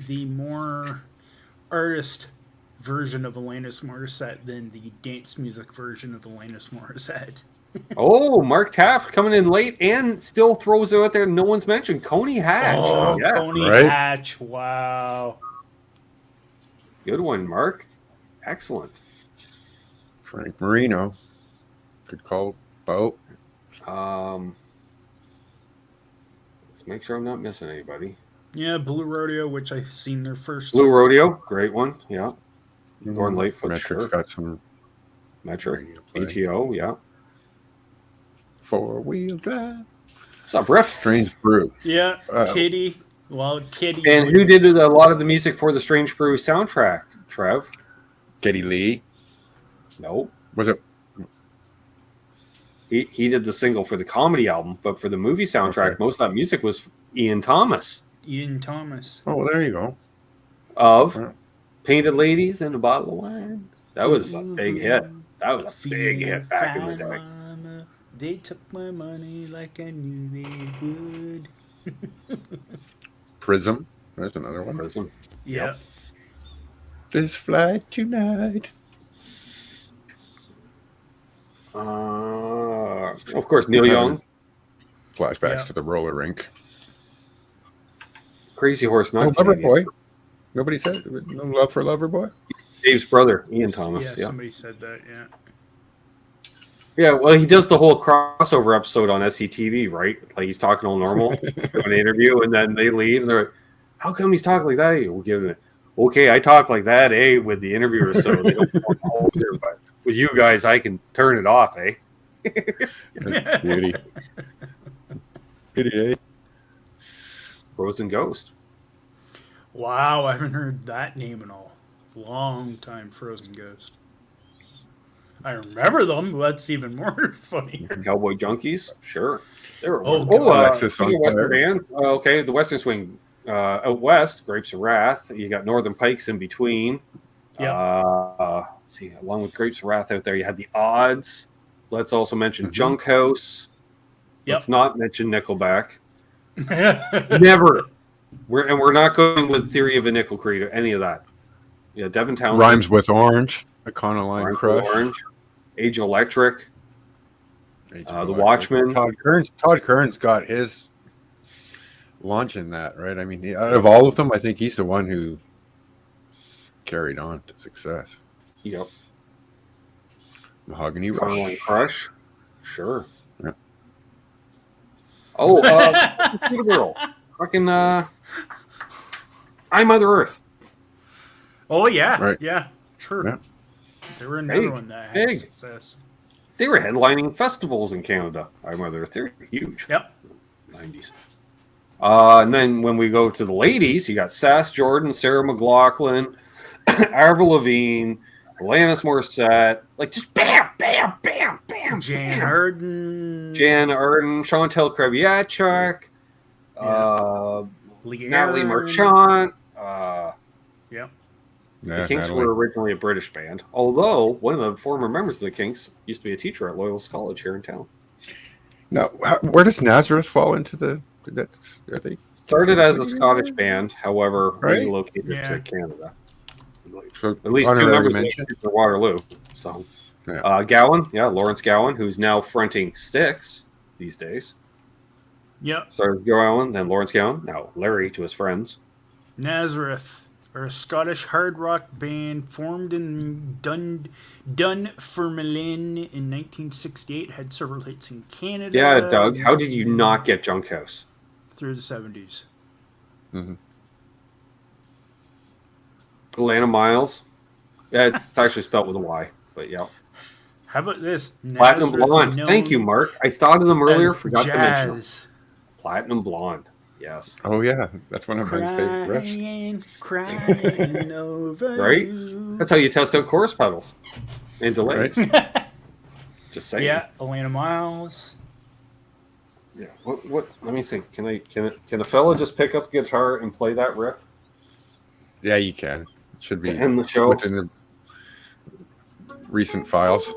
the more artist version of Alanis Morissette than the dance music version of Alanis Morissette. Oh, Mark Taft coming in late and still throws it out there. No one's mentioned Coney Hatch. Oh, Yeah, Coney right? Hatch! Wow. good one, Mark. Excellent. Frank Marino. Good call. Boat. Let's make sure I'm not missing anybody. Yeah, Blue Rodeo, which I've seen their first. Blue Rodeo, great one. Yeah. Gordon Lightfoot, Metric's sure. got some Metric. radio play. ATO, yeah. Four-wheel drive. What's up, Riff? Strange Brew. Yeah, Uh, Kitty. Well, Kitty. And who did a lot of the music for the Strange Brew soundtrack? Trev? Geddy Lee. No. Was it? He did the single for the comedy album, but for the movie soundtrack, Okay. most of that music was Ian Thomas Ian Thomas. Oh, well, there you go. of Wow. Painted Ladies and a Bottle of Wine. That was a big hit. That was a big hit back in the day. Mama, they took my money like I knew they would. Prism. There's another one. Prism. Yeah. This flight tonight. Of course, Neil Young, Flashbacks Yeah. to the roller rink. Crazy Horse, No not Lover Canadian. Boy. Nobody said no love for Lover Boy. Dave's brother, Ian Thomas. Yeah, Yeah. somebody said that. Yeah. Yeah, well, he does the whole crossover episode on SCTV, right? Like he's talking all normal on an interview, and then they leave, and they're like, "How come he's talking like that?" We'll give it. Okay, I talk like that, with the interviewer, so they don't want to hold here, but with you guys, I can turn it off, That's beauty. Beauty, eh? Frozen Ghost. Wow, I haven't heard that name in a long time. Frozen Ghost. I remember them, but that's even more funny. Cowboy Junkies, sure. They were Oh, Alexis speaking of on Western fire. bands. Okay, the Western Swing out west, Grapes of Wrath. You got Northern Pikes in between. Yeah. Let's see, along with Grapes of Wrath out there, you had the Odds. Let's also mention Mhm. Junk House. Yep. Let's not mention Nickelback. Never. We're not going with Theory of a Nickel Creed or any of that. Yeah, Devin Townsend. Rhymes with Orange. Econoline Rhymes with Crush. Orange. Age of Electric. Age The of Electric. Watchmen. Todd Kern's got his launch in that, right? I mean, out of all of them, I think he's the one who carried on to success. Yep. Mahogany Caroline Rush. Crush. Sure. Yeah. Oh, Computer Girl. Fucking, I'm Mother Earth. Oh yeah, Right. yeah, sure. Yeah. They were another Big, one that had big. success. They were headlining festivals in Canada. I'm Mother Earth. They're huge. Yep. 90s. And then when we go to the ladies, you got Sass Jordan, Sarah McLachlan, Avril Lavigne, Alanis Morissette. Like just bam, bam, bam, bam. Jan bam. Arden, Jan Arden, Chantel Kreviachuk, Lee Natalie Aaron. Marchant. Yep. Yeah, The Kinks Natalie. were originally a British band, although one of the former members of the Kinks used to be a teacher at Loyalist College here in town. Now, where does Nazareth fall into the Are they Started as a Scottish band, however, Right? relocated Yeah. to Canada. So At least two honorary members mention. for Waterloo. So, Yeah. Gowan, Lawrence Gowan, who's now fronting Styx these days. Yep. Started as Gowan, then Lawrence Gowan, now Larry to his friends. Nazareth, are a Scottish hard rock band formed in Dunfermline in 1968. Had several hits in Canada. Yeah, Doug, how did you not get Junk House? Through the 70s. Atlanta Miles. Yeah, it's actually spelled with a Y, but yeah. How about this? Platinum Nazareth, Blonde. known Thank you, Mark. I thought of them earlier, as forgot to mention them. jazz. Platinum Blonde. Yes. Oh yeah, that's one of Ben's favorite riffs. Crying over Right? you. That's how you test out chorus pedals and delays. Just saying. Yeah, Atlanta Miles. Yeah. What? Let me think. Can a fella just pick up a guitar and play that riff Yeah, you can. It should to be end the show? within the recent files.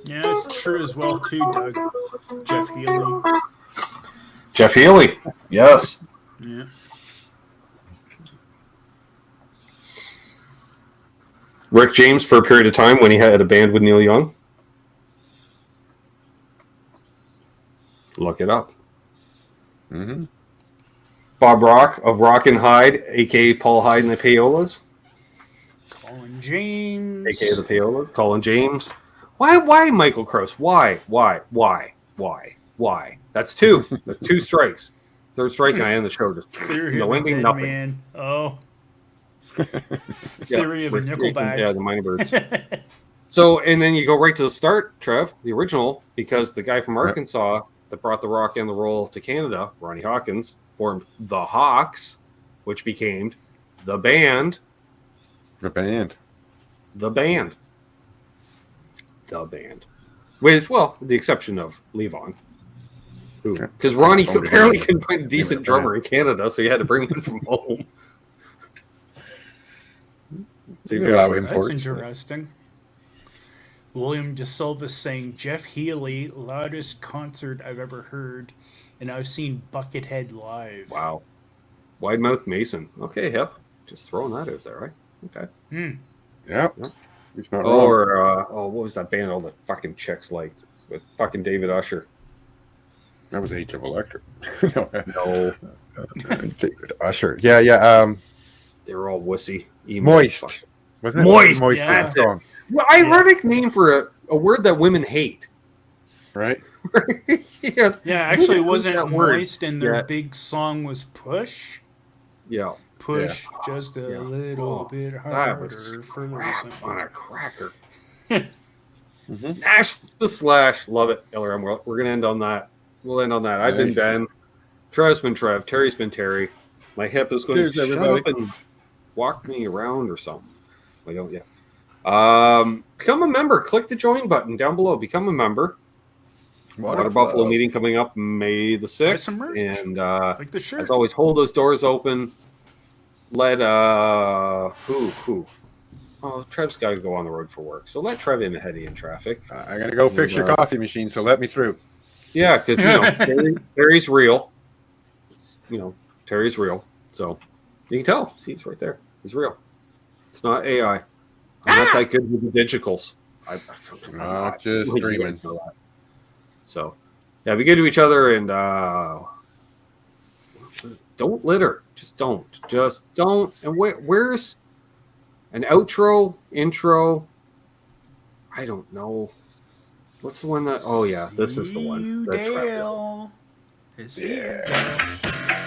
Yeah, true as well too, Doug. Jeff Healy. Jeff Healy. Yes. Yeah. Rick James for a period of time when he had a band with Neil Young. Look it up. Mm-hmm. Bob Rock of Rock and Hyde, a.k.a. Paul Hyde and the Payolas, Colin James. a.k.a. the Payolas. Colin James. Why Michael Krause? Why? That's two. That's two strikes. Third strike and I end the show. Just Theory no of a ending, Dead nothing. Man. Oh. Theory of a Nickelback. Yeah, the Minor Birds. So, and then you go right to the start, Trev, the original, because the guy from Arkansas that brought the rock and the roll to Canada, Ronnie Hawkins, formed the Hawks, which became the band. The band. The band. The band. With, well, the exception of Levon. Because Ronnie apparently couldn't find a decent drummer in Canada, so you had to bring one from home. So you Allow got him That's imports. interesting. William DeSilva saying Jeff Healy, loudest concert I've ever heard, and I've seen Buckethead live. Wow. Wide Mouth Mason. Okay, hip. Just throwing that out there, right? Okay. Yeah. Yeah. He's not wrong. Or, what was that band all the fucking chicks liked? With fucking David Usher. That was Age of Electric. No. David Usher. Yeah. They were all wussy. Emo Moist. fuck. Wasn't it? Moist, Moist yeah. was the song, Well, ironic name for a word that women hate. right? Yeah, actually, wasn't that word. Moist, and their Yeah. big song was Push? Yeah. Push just a Yeah. little Oh, bit that harder was for the crap simple. on a cracker. Nash the Slash. Love it. LRM. We're going to end on that. We'll end on that. I've been Nice. Ben. Trev's been Trev. Terry's been Terry. My hip is going Cheers, to shut everybody. up and walk me around or something. I don't yet. Become a member. Click the join button down below. Become a member. Water Buffalo meeting coming up May the some 6th. merch. And Like the shirt. as always, hold those doors open. Let who? Oh, Trev's got to go on the road for work. So let Trev in ahead of you in traffic. I gotta go fix your coffee machine, so let me through. Yeah, because Terry's real. Terry's real. So you can tell. See, he's right there. He's real. It's not AI. I'm not that good with the digitals. I'm Not just You dreaming. guys know that. So, yeah, be good to each other and don't litter. Just don't. And where's an outro, intro? I don't know. What's the one that? Oh yeah, this is the one. See you, The trap. Dale. See you, Dale.